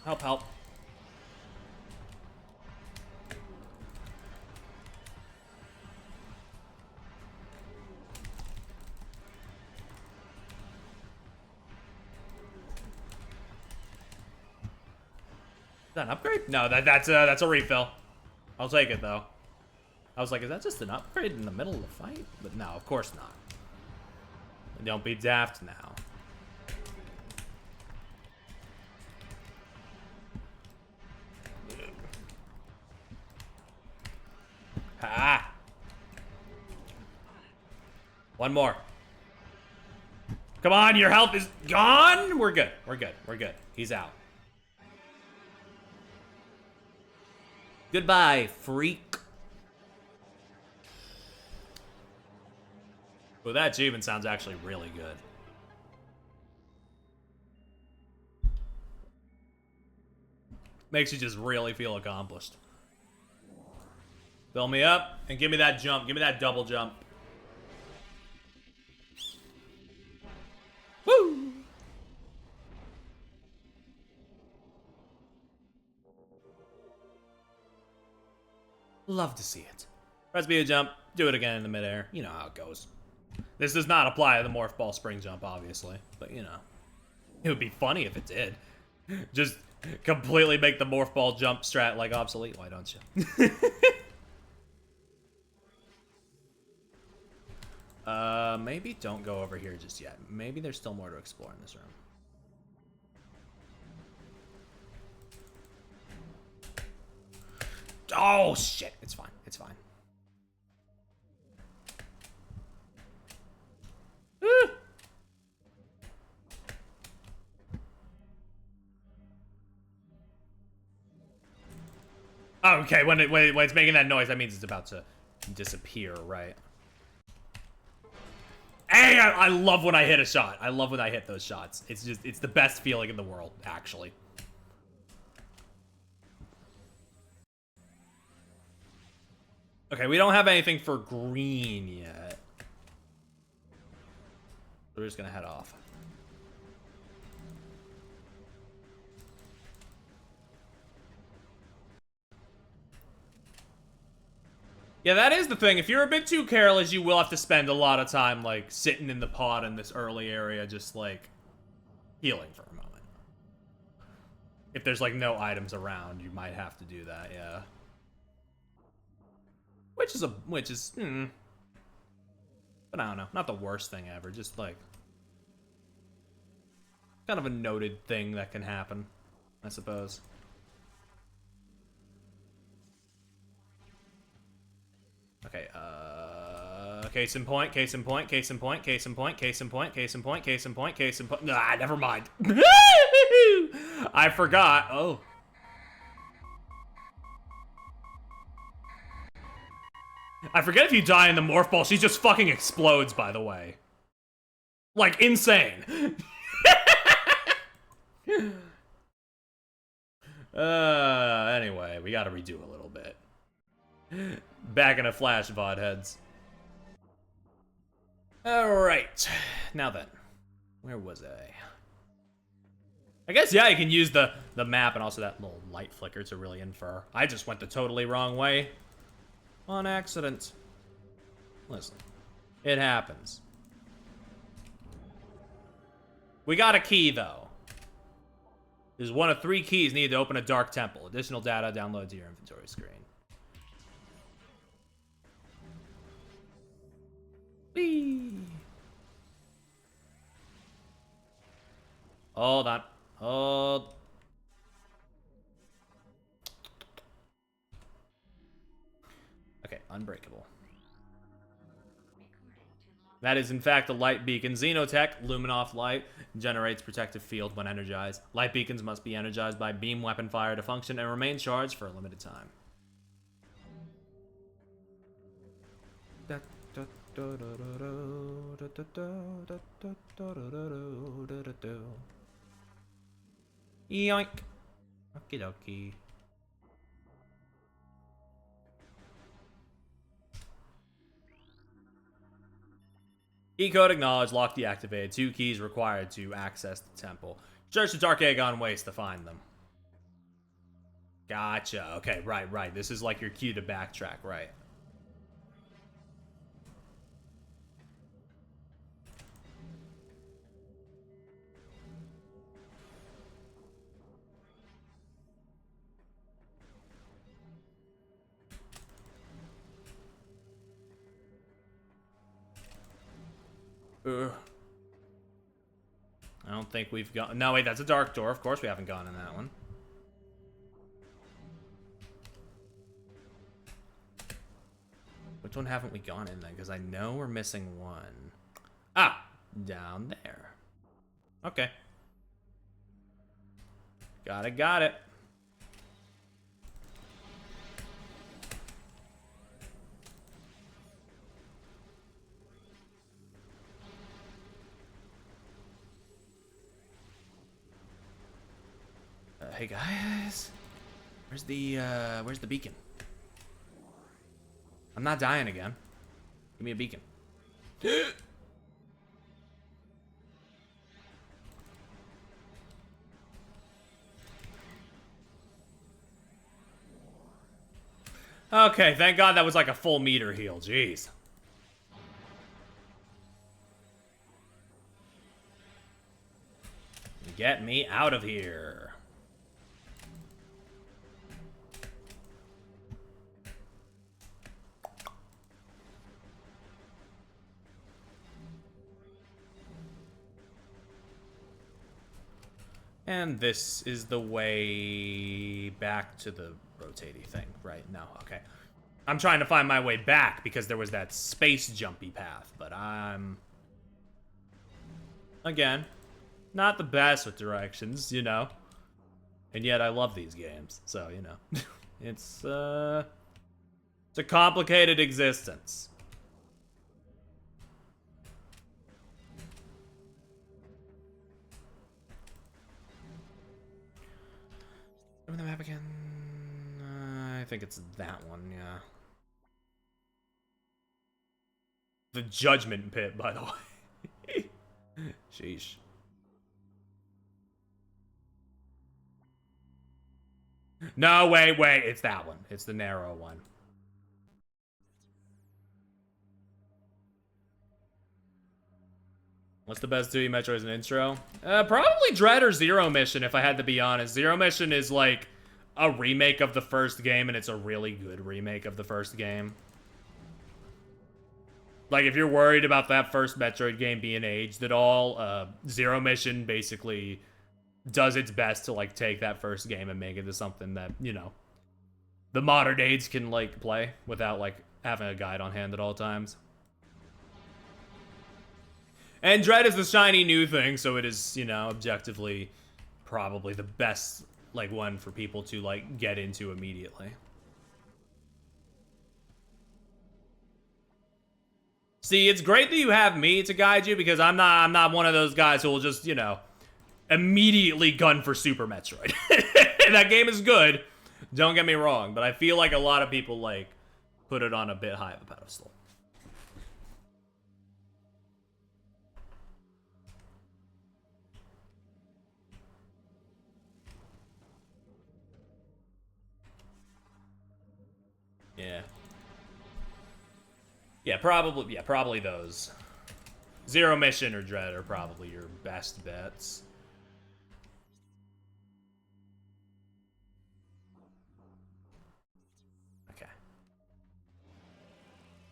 Help. Help. Is that an upgrade? No, that's a refill. I'll take it though. I was like, is that just an upgrade in the middle of the fight? But no, of course not. Don't be daft now. Ah. One more. Come on, your health is gone. We're good. We're good. We're good. He's out. Goodbye, freak. Well, that achievement sounds actually really good. Makes you just really feel accomplished. Fill me up and give me that jump. Give me that double jump. Woo! Love to see it. Press B to jump. Do it again in the midair. You know how it goes. This does not apply to the Morph Ball spring jump, obviously. But, you know. It would be funny if it did. Just completely make the Morph Ball jump strat, like, obsolete. Why don't you? Maybe don't go over here just yet. Maybe there's still more to explore in this room. Oh, shit. It's fine. It's fine. Okay, when it's making that noise, that means it's about to disappear, right? Hey, I love when I hit a shot. I love when I hit those shots. It's the best feeling in the world, actually. Okay, we don't have anything for green yet. We're just gonna head off. Yeah, that is the thing. If you're a bit too careless, you will have to spend a lot of time, like, sitting in the pod in this early area, just, like, healing for a moment. If there's, like, no items around, you might have to do that, yeah. Which is, but I don't know. Not the worst thing ever, just, like, kind of a noted thing that can happen, I suppose. Okay, case in point, case in point, case in point, case in point, case in point, case in point, case in point, case in point. Nah, never mind. I forgot. Oh. I forget if you die in the Morph Ball, she just fucking explodes, by the way. Like, insane. Anyway, we gotta redo a little bit. Back in a flash, VOD heads. Alright. Now then. Where was I guess, yeah, you can use the map and also that little light flicker to really infer. I just went the totally wrong way. On accident. Listen. It happens. We got a key, though. There's one of 3 keys needed to open a dark temple. Additional data download to your inventory screen. Whee! Hold on. Hold. Okay, unbreakable. That is, in fact, a light beacon. Xenotech, Luminoff light, generates protective field when energized. Light beacons must be energized by beam weapon fire to function and remain charged for a limited time. Yoink. Okie dokie. Key code acknowledged, lock deactivated. 2 keys required to access the temple. Search the Dark Aegon Waste to find them. Gotcha. Okay, right. This is like your cue to backtrack, right? I don't think we've gone. No, wait, that's a dark door. Of course we haven't gone in that one. Which one haven't we gone in then? Because I know we're missing one. Ah, down there. Okay. Got it, got it. Hey guys, where's the beacon? I'm not dying again. Give me a beacon. Okay, thank God that was like a full meter heal. Jeez. Get me out of here. And this is the way back to the rotating thing, right? No, okay. I'm trying to find my way back because there was that space jumpy path, but I'm... Again, not the best with directions, you know? And yet I love these games, so, you know. It's a complicated existence. Remember the map again? I think it's that one, yeah. The Judgment Pit, by the way. Sheesh. No, wait, it's that one. It's the narrow one. What's the best 2D Metro as an intro? Probably Dread or Zero Mission, if I had to be honest. Zero Mission is like a remake of the first game, and it's a really good remake of the first game. Like, if you're worried about that first Metroid game being aged at all, Zero Mission basically does its best to, like, take that first game and make it into something that, you know, the modern age can, like, play without, like, having a guide on hand at all times. And Dread is the shiny new thing, so it is, you know, objectively probably the best, like, one for people to, like, get into immediately. See, it's great that you have me to guide you, because I'm not one of those guys who will just, you know, immediately gun for Super Metroid. That game is good, don't get me wrong, but I feel like a lot of people, like, put it on a bit high of a pedestal. Yeah. Yeah, probably those. Zero Mission or Dread are probably your best bets. Okay.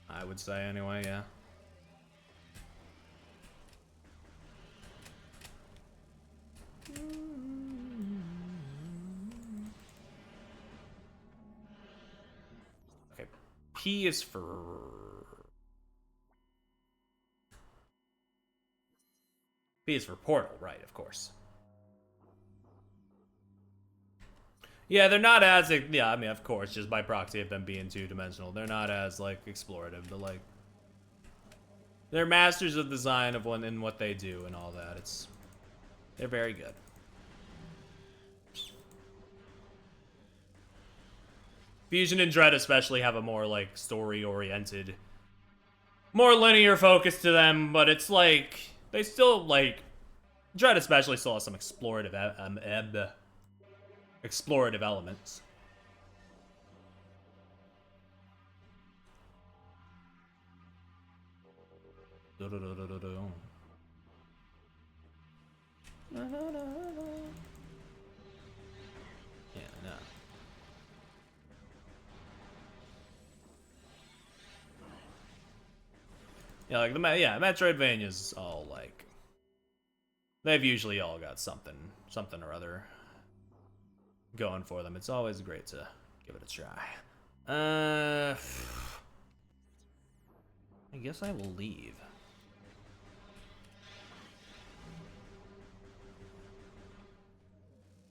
I would say anyway, yeah. Okay. P is for... P is for Portal, right, of course. Yeah, they're not as... Yeah, I mean, of course, just by proxy of them being two-dimensional. They're not as, like, explorative, but, like... They're masters of design of one in what they do and all that. They're very good. Fusion and Dread especially have a more, like, story-oriented, more linear focus to them, but it's, like, they still, like, Dread especially still has some explorative elements. Yeah, no. Yeah, like Metroidvania's all like they've usually all got something or other going for them. It's always great to give it a try. I guess I will leave.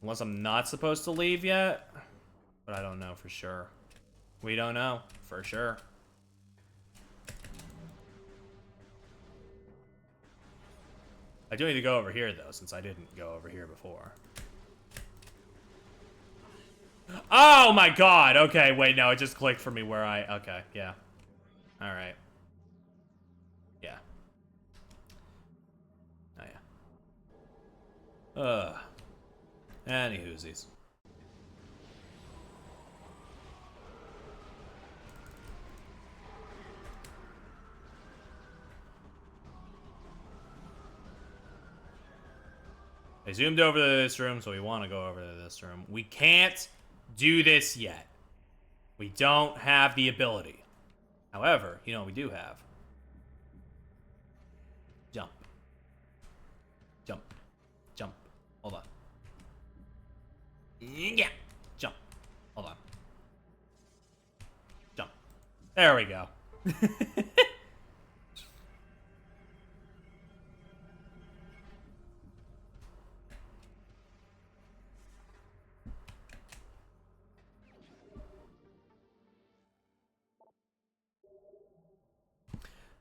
Unless I'm not supposed to leave yet. But I don't know for sure. We don't know for sure. I do need to go over here, though, since I didn't go over here before. Oh my god! Okay, wait, no, it just clicked for me where I... Okay, yeah. Alright. Yeah. Oh, yeah. Anywhoosies. I zoomed over to this room, so we want to go over to this room. We can't do this yet. We don't have the ability. However, you know what we do have? Jump. Jump. Jump. Hold on. Yeah. Jump. Hold on. Jump. There we go.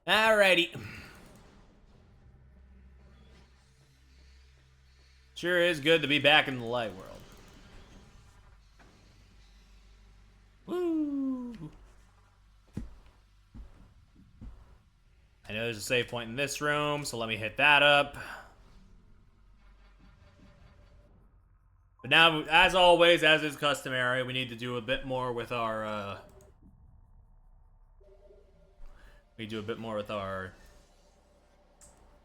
Alrighty. Sure is good to be back in the light world. Woo! I know there's a save point in this room, so let me hit that up. But now, as always, as is customary, we need to do a bit more with our, we do a bit more with our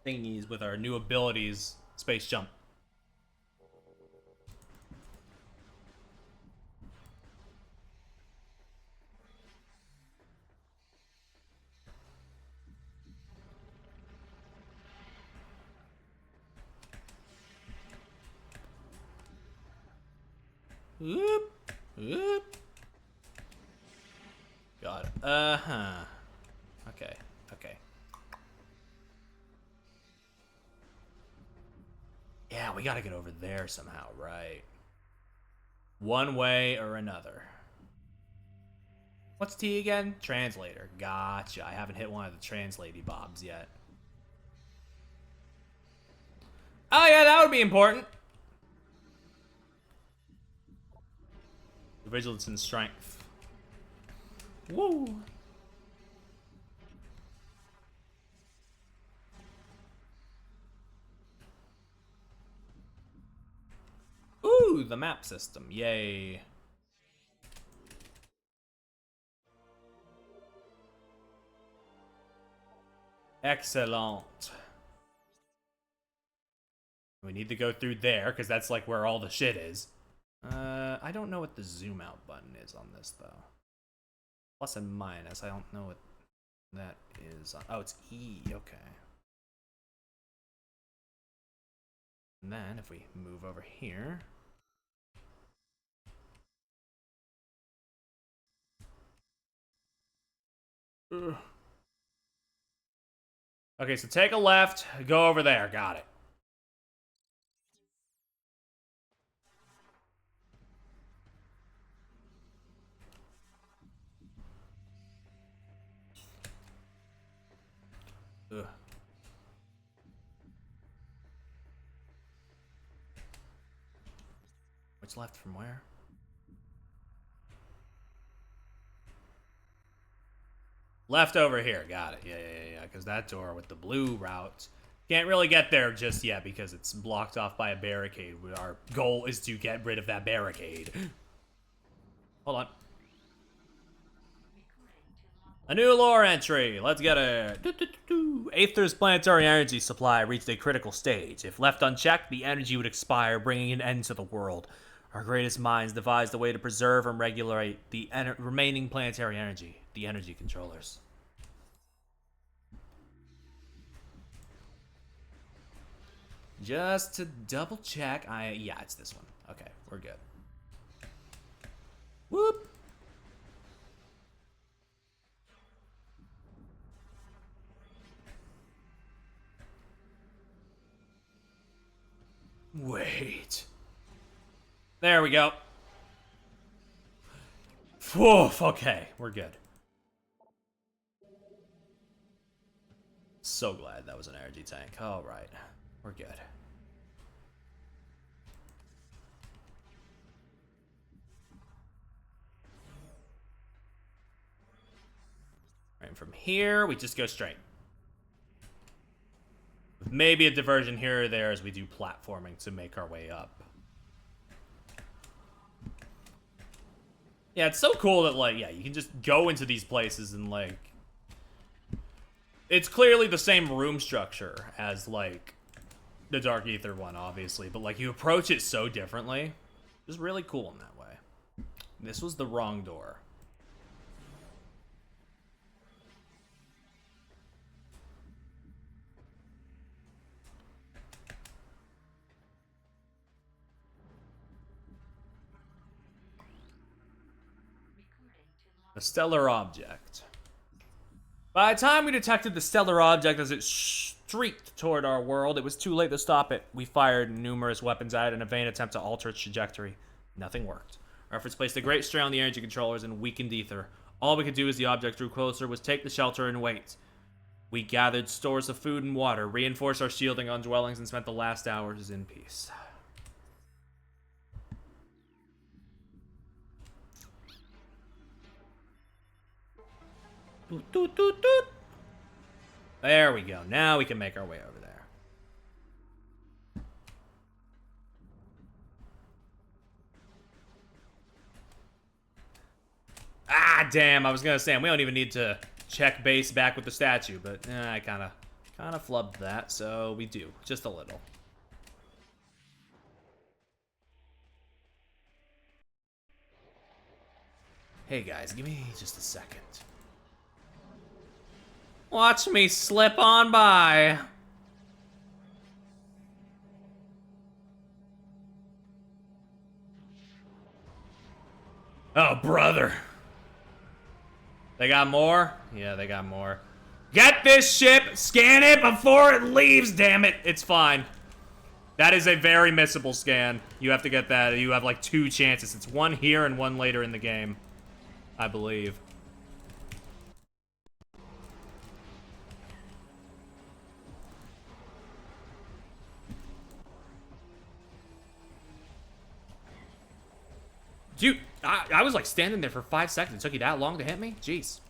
thingies, with our new abilities. Space jump. Oop. Oop. Got it. Uh-huh. Okay. Okay. Yeah, we gotta get over there somehow, right? One way or another. What's T again? Translator. Gotcha. I haven't hit one of the translady bobs yet. Oh yeah, that would be important. Vigilance and strength. Woo! Ooh, the map system. Yay. Excellent. We need to go through there, because that's like where all the shit is. I don't know what the zoom out button is on this, though. Plus and minus, I don't know what that is. Oh, it's E, okay. And then, if we move over here... Ugh. Okay, so take a left, go over there, got it. Ugh. Which left from where? Left over here, got it. Yeah, because that door with the blue route, can't really get there just yet because it's blocked off by a barricade. Our goal is to get rid of that barricade. Hold on. A new lore entry. Let's get it. Aether's planetary energy supply reached a critical stage. If left unchecked, the energy would expire, bringing an end to the world. Our greatest minds devised a way to preserve and regulate the remaining planetary energy. The energy controllers. Just to double check, yeah, it's this one. Okay, we're good. Whoop. Wait. There we go. Whew, okay, we're good. So glad that was an energy tank. All right, we're good. And from here, we just go straight. With maybe a diversion here or there as we do platforming to make our way up. Yeah, it's so cool that, like, yeah, you can just go into these places and, like... It's clearly the same room structure as, like, the Dark Aether one, obviously. But, like, you approach it so differently. It's really cool in that way. This was the wrong door. A stellar object. By the time we detected the stellar object as it streaked toward our world, it was too late to stop it. We fired numerous weapons at it in a vain attempt to alter its trajectory. Nothing worked. Our efforts placed a great strain on the energy controllers and weakened Aether. All we could do as the object drew closer was take the shelter and wait. We gathered stores of food and water, reinforced our shielding on dwellings, and spent the last hours in peace. Doot, doot, doot, doot. There we go. Now we can make our way over there. Ah, damn. I was going to say, we don't even need to check base back with the statue, but I kind of flubbed that, so we do. Just a little. Hey, guys, give me just a second. Watch me slip on by. Oh, brother. They got more? Yeah, they got more. Get this ship! Scan it before it leaves, damn it! It's fine. That is a very missable scan. You have to get that. You have like 2 chances. It's one here and one later in the game, I believe. Dude, I was like standing there for 5 seconds. It took you that long to hit me? Jeez.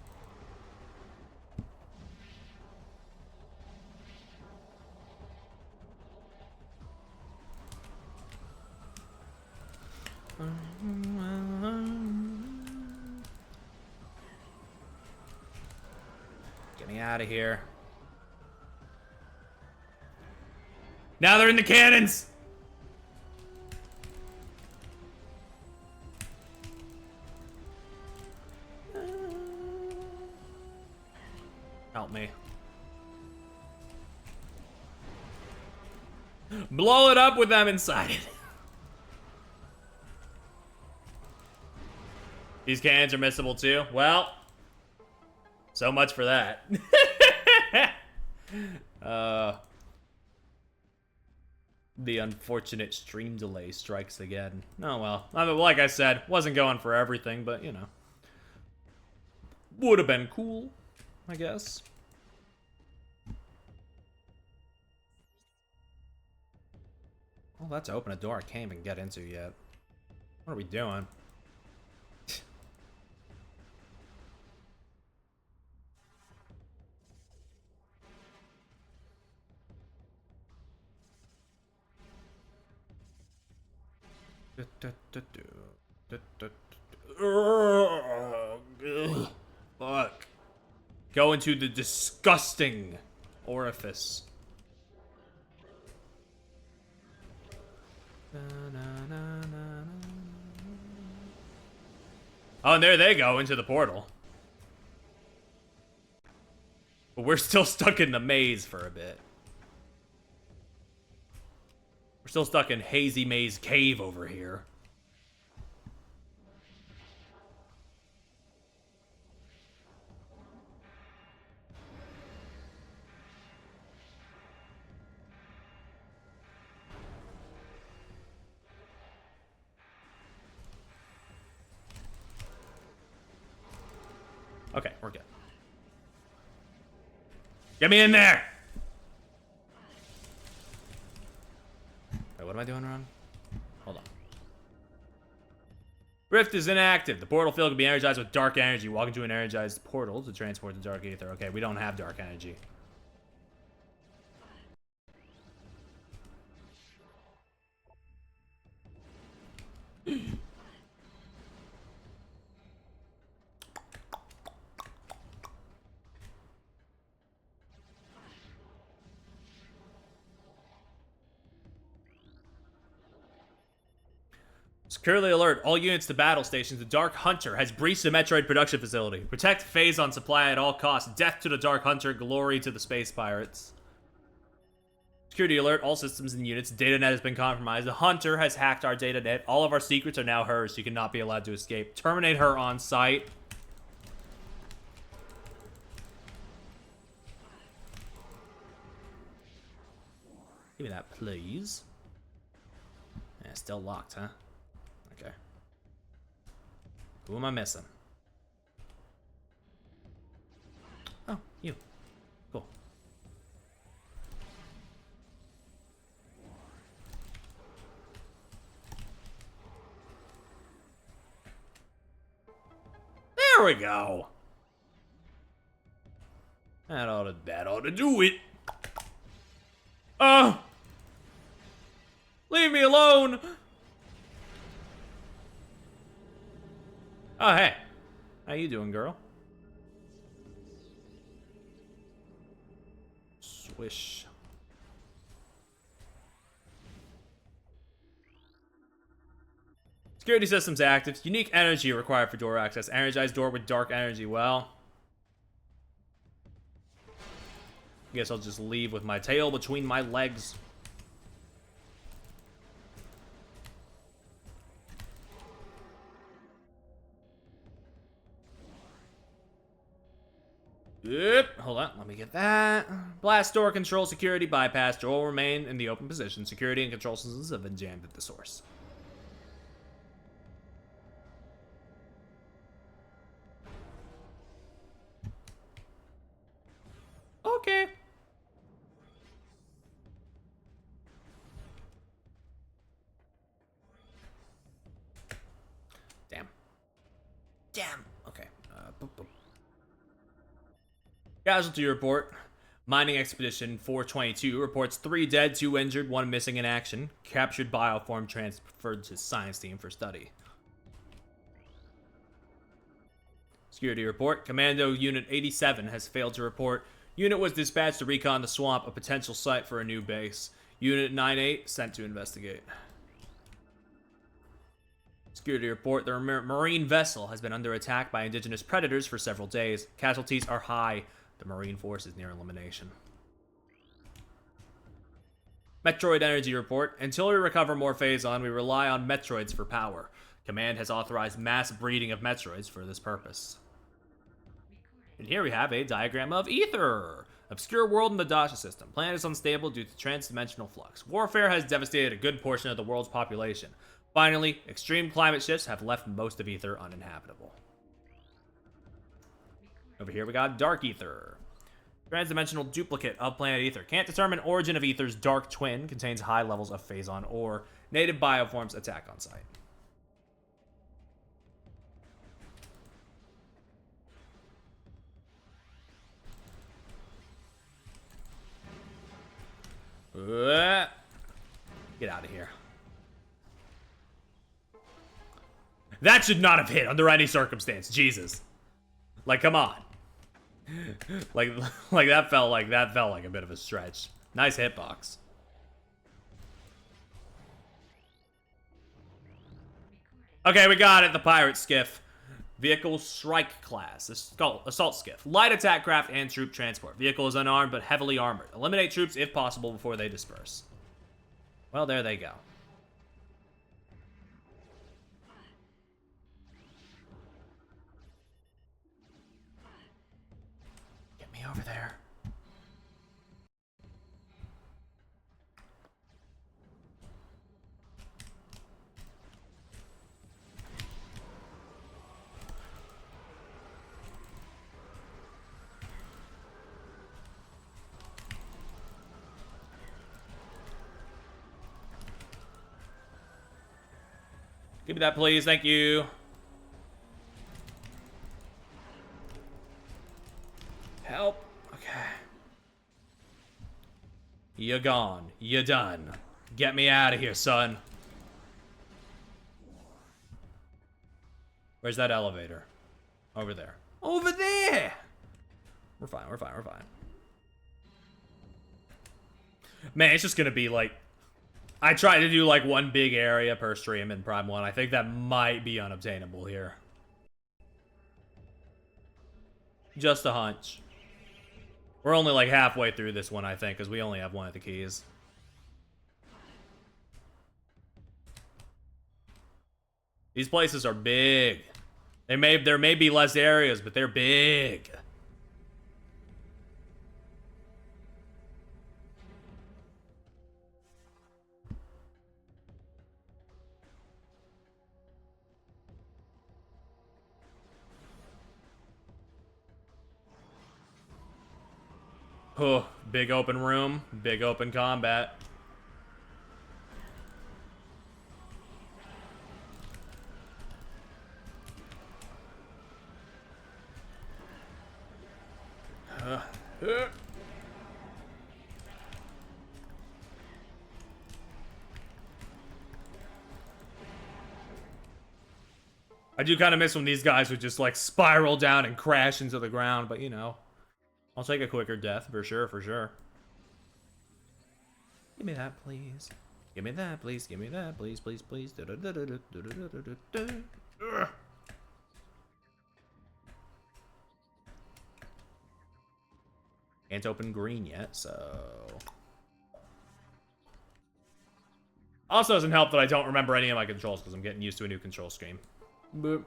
Get me out of here. Now they're in the cannons! Help me. Blow it up with them inside it. These cannons are missable too? Well, so much for that. The unfortunate stream delay strikes again. Oh well. I mean, like I said, wasn't going for everything, but you know. Would have been cool, I guess. Well, let's open a door I can't even get into yet. What are we doing? Fuck. Go into the disgusting orifice. Oh, and there they go into the portal. But we're still stuck in the maze for a bit. We're still stuck in Hazy Maze Cave over here. Okay, we're good. Get me in there! Wait, what am I doing wrong? Hold on. Rift is inactive. The portal field can be energized with dark energy. Walk into an energized portal to transport the dark ether. Okay, we don't have dark energy. Securely alert all units to battle stations. The Dark Hunter has breached the Metroid production facility. Protect Phazon supply at all costs. Death to the Dark Hunter. Glory to the space pirates. Security alert all systems and units. Data net has been compromised. The Hunter has hacked our data net. All of our secrets are now hers. She cannot be allowed to escape. Terminate her on sight. Give me that, please. Yeah, still locked, huh? Okay. Who am I missing? Oh, you. Cool. There we go. That ought to do it. Leave me alone. Oh, hey. How you doing, girl? Swish. Security systems active. Unique energy required for door access. Energized door with dark energy. Well, I guess I'll just leave with my tail between my legs. Yep. Hold on. Let me get that. Blast door control security bypass. Door will remain in the open position. Security and control systems have been jammed at the source. Okay. Damn. Damn. Okay. Boop, boop. Casualty report. Mining Expedition 422 reports 3 dead, 2 injured, 1 missing in action. Captured bioform transferred to science team for study. Security report. Commando Unit 87 has failed to report. Unit was dispatched to recon the swamp, a potential site for a new base. Unit 98 sent to investigate. Security report. The marine vessel has been under attack by indigenous predators for several days. Casualties are high. The Marine Force is near elimination. Metroid Energy Report. Until we recover more Phazon, we rely on Metroids for power. Command has authorized mass breeding of Metroids for this purpose. And here we have a diagram of Ether. Obscure world in the Dasha system. Planet is unstable due to transdimensional flux. Warfare has devastated a good portion of the world's population. Finally, extreme climate shifts have left most of Ether uninhabitable. Over here we got Dark Ether. Transdimensional duplicate of planet Ether. Can't determine origin of Ether's dark twin. Contains high levels of Phazon ore. Native bioforms attack on site. Get out of here. That should not have hit under any circumstance. Jesus. Like, come on. like that felt like a bit of a stretch. Nice hitbox. Okay, we got it. The pirate skiff. Vehicle strike class. Assault skiff. Light attack craft and troop transport. Vehicle is unarmed but heavily armored. Eliminate troops if possible before they disperse. Well, there they go. Get me over there. Give me that, please. Thank you. Help. Okay. You're gone. You're done. Get me out of here, son. Where's that elevator? Over there. Over there! We're fine, we're fine, we're fine. Man, it's just gonna be like... I tried to do like one big area per stream in Prime 1. I think that might be unobtainable here. Just a hunch. We're only like halfway through this one, I think, because we only have one of the keys. These places are big. There may be less areas, but they're big. Oh, big open room, big open combat. I do kind of miss when these guys would just like spiral down and crash into the ground, but you know, I'll take a quicker death for sure, for sure. Give me that, please. Give me that, please. Give me that, please, please, please. Can't open green yet, so... Also doesn't help that I don't remember any of my controls because I'm getting used to a new control scheme. Boop.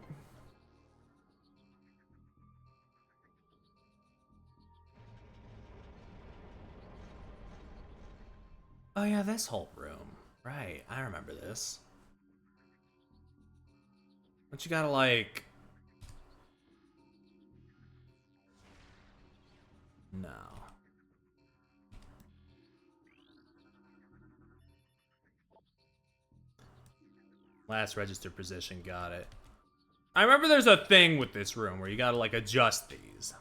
Oh yeah, this whole room. Right, I remember this. Don't you gotta like... No. Last register position, got it. I remember there's a thing with this room where you gotta like adjust these.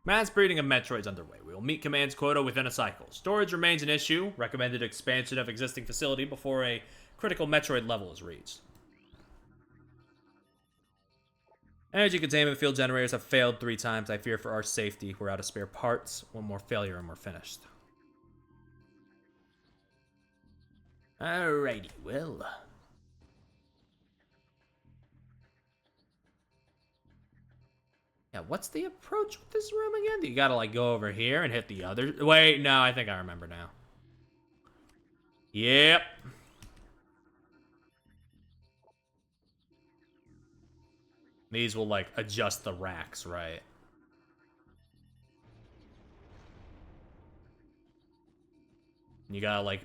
Mass breeding of Metroid's underway. We will meet commands quota within a cycle. Storage remains an issue. Recommended expansion of existing facility before a critical Metroid level is reached. Energy containment field generators have failed 3 times. I fear for our safety. We're out of spare parts. One more failure and we're finished. Alrighty, well. Yeah, what's the approach with this room again? You gotta like go over here and hit the other... Wait, no, I think I remember now. Yep. These will like adjust the racks, right? You gotta like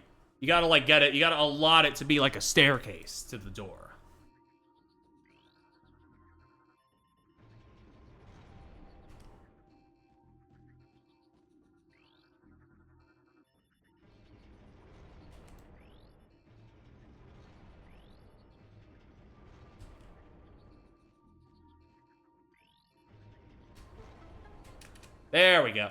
get it, you gotta allot it to be like a staircase to the door. There we go.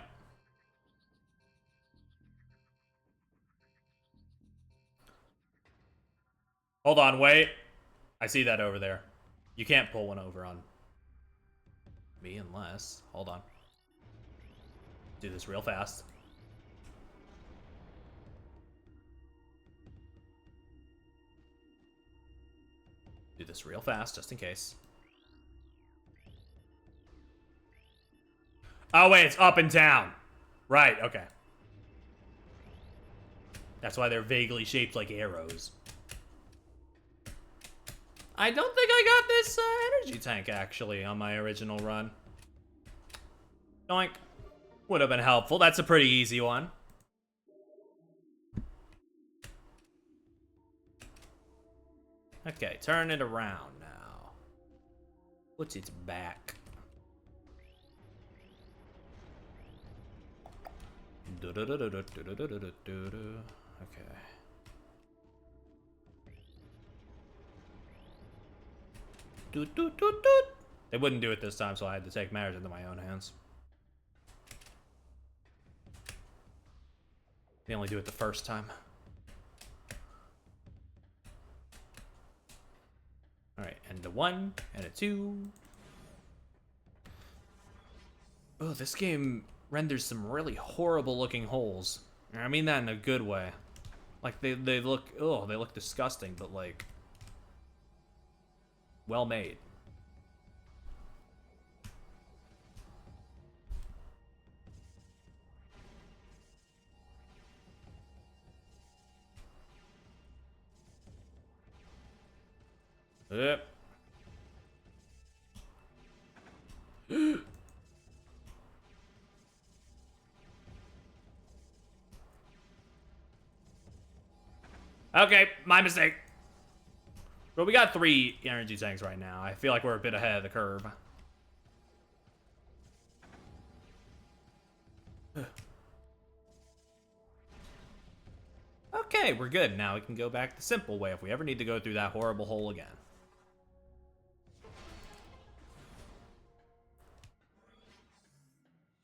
Hold on, wait. I see that over there. You can't pull one over on me unless... Hold on. Do this real fast. Do this real fast, just in case. Oh, wait, it's up and down. Right, okay. That's why they're vaguely shaped like arrows. I don't think I got this energy tank, actually, on my original run. Doink. Would have been helpful. That's a pretty easy one. Okay, turn it around now. What's its back? Okay. Doot, doot, doot, doot. They wouldn't do it this time, so I had to take matters into my own hands. They only do it the first time. Alright, and a 1, and a 2. Oh, this game renders some really horrible looking holes. I mean that in a good way. Like, they look, oh, they look disgusting, but like, well made. Yep. Okay, my mistake. But we got 3 energy tanks right now. I feel like we're a bit ahead of the curve. Okay, we're good. Now we can go back the simple way if we ever need to go through that horrible hole again.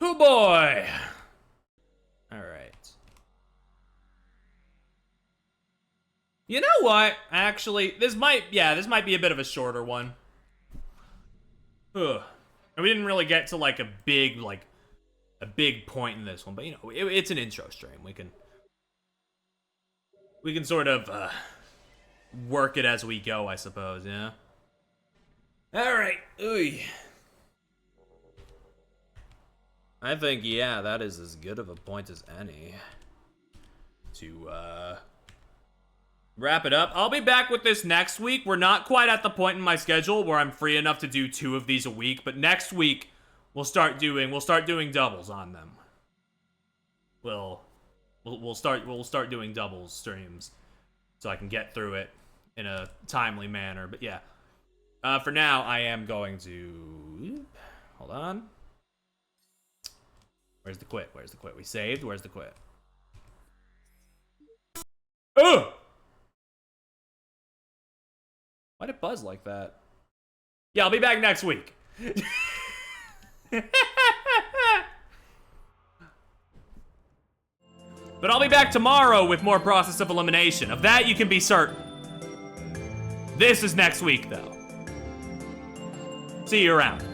Oh boy! Alright. You know what? Actually, this might be a bit of a shorter one. Ugh. And we didn't really get to like a big point in this one, but you know, it's an intro stream. We can sort of work it as we go, I suppose, yeah? Alright. Ooh. I think, yeah, that is as good of a point as any to wrap it up. I'll be back with this next week. We're not quite at the point in my schedule where I'm free enough to do 2 of these a week, but next week we'll start doing doubles on them. We'll start doing doubles streams so I can get through it in a timely manner. But yeah, for now I am going to hold on. Where's the quit? Where's the quit? We saved. Where's the quit? Ugh! Why'd it buzz like that? Yeah, I'll be back next week. But I'll be back tomorrow with more Process of Elimination. Of that you can be certain. This is next week, though. See you around.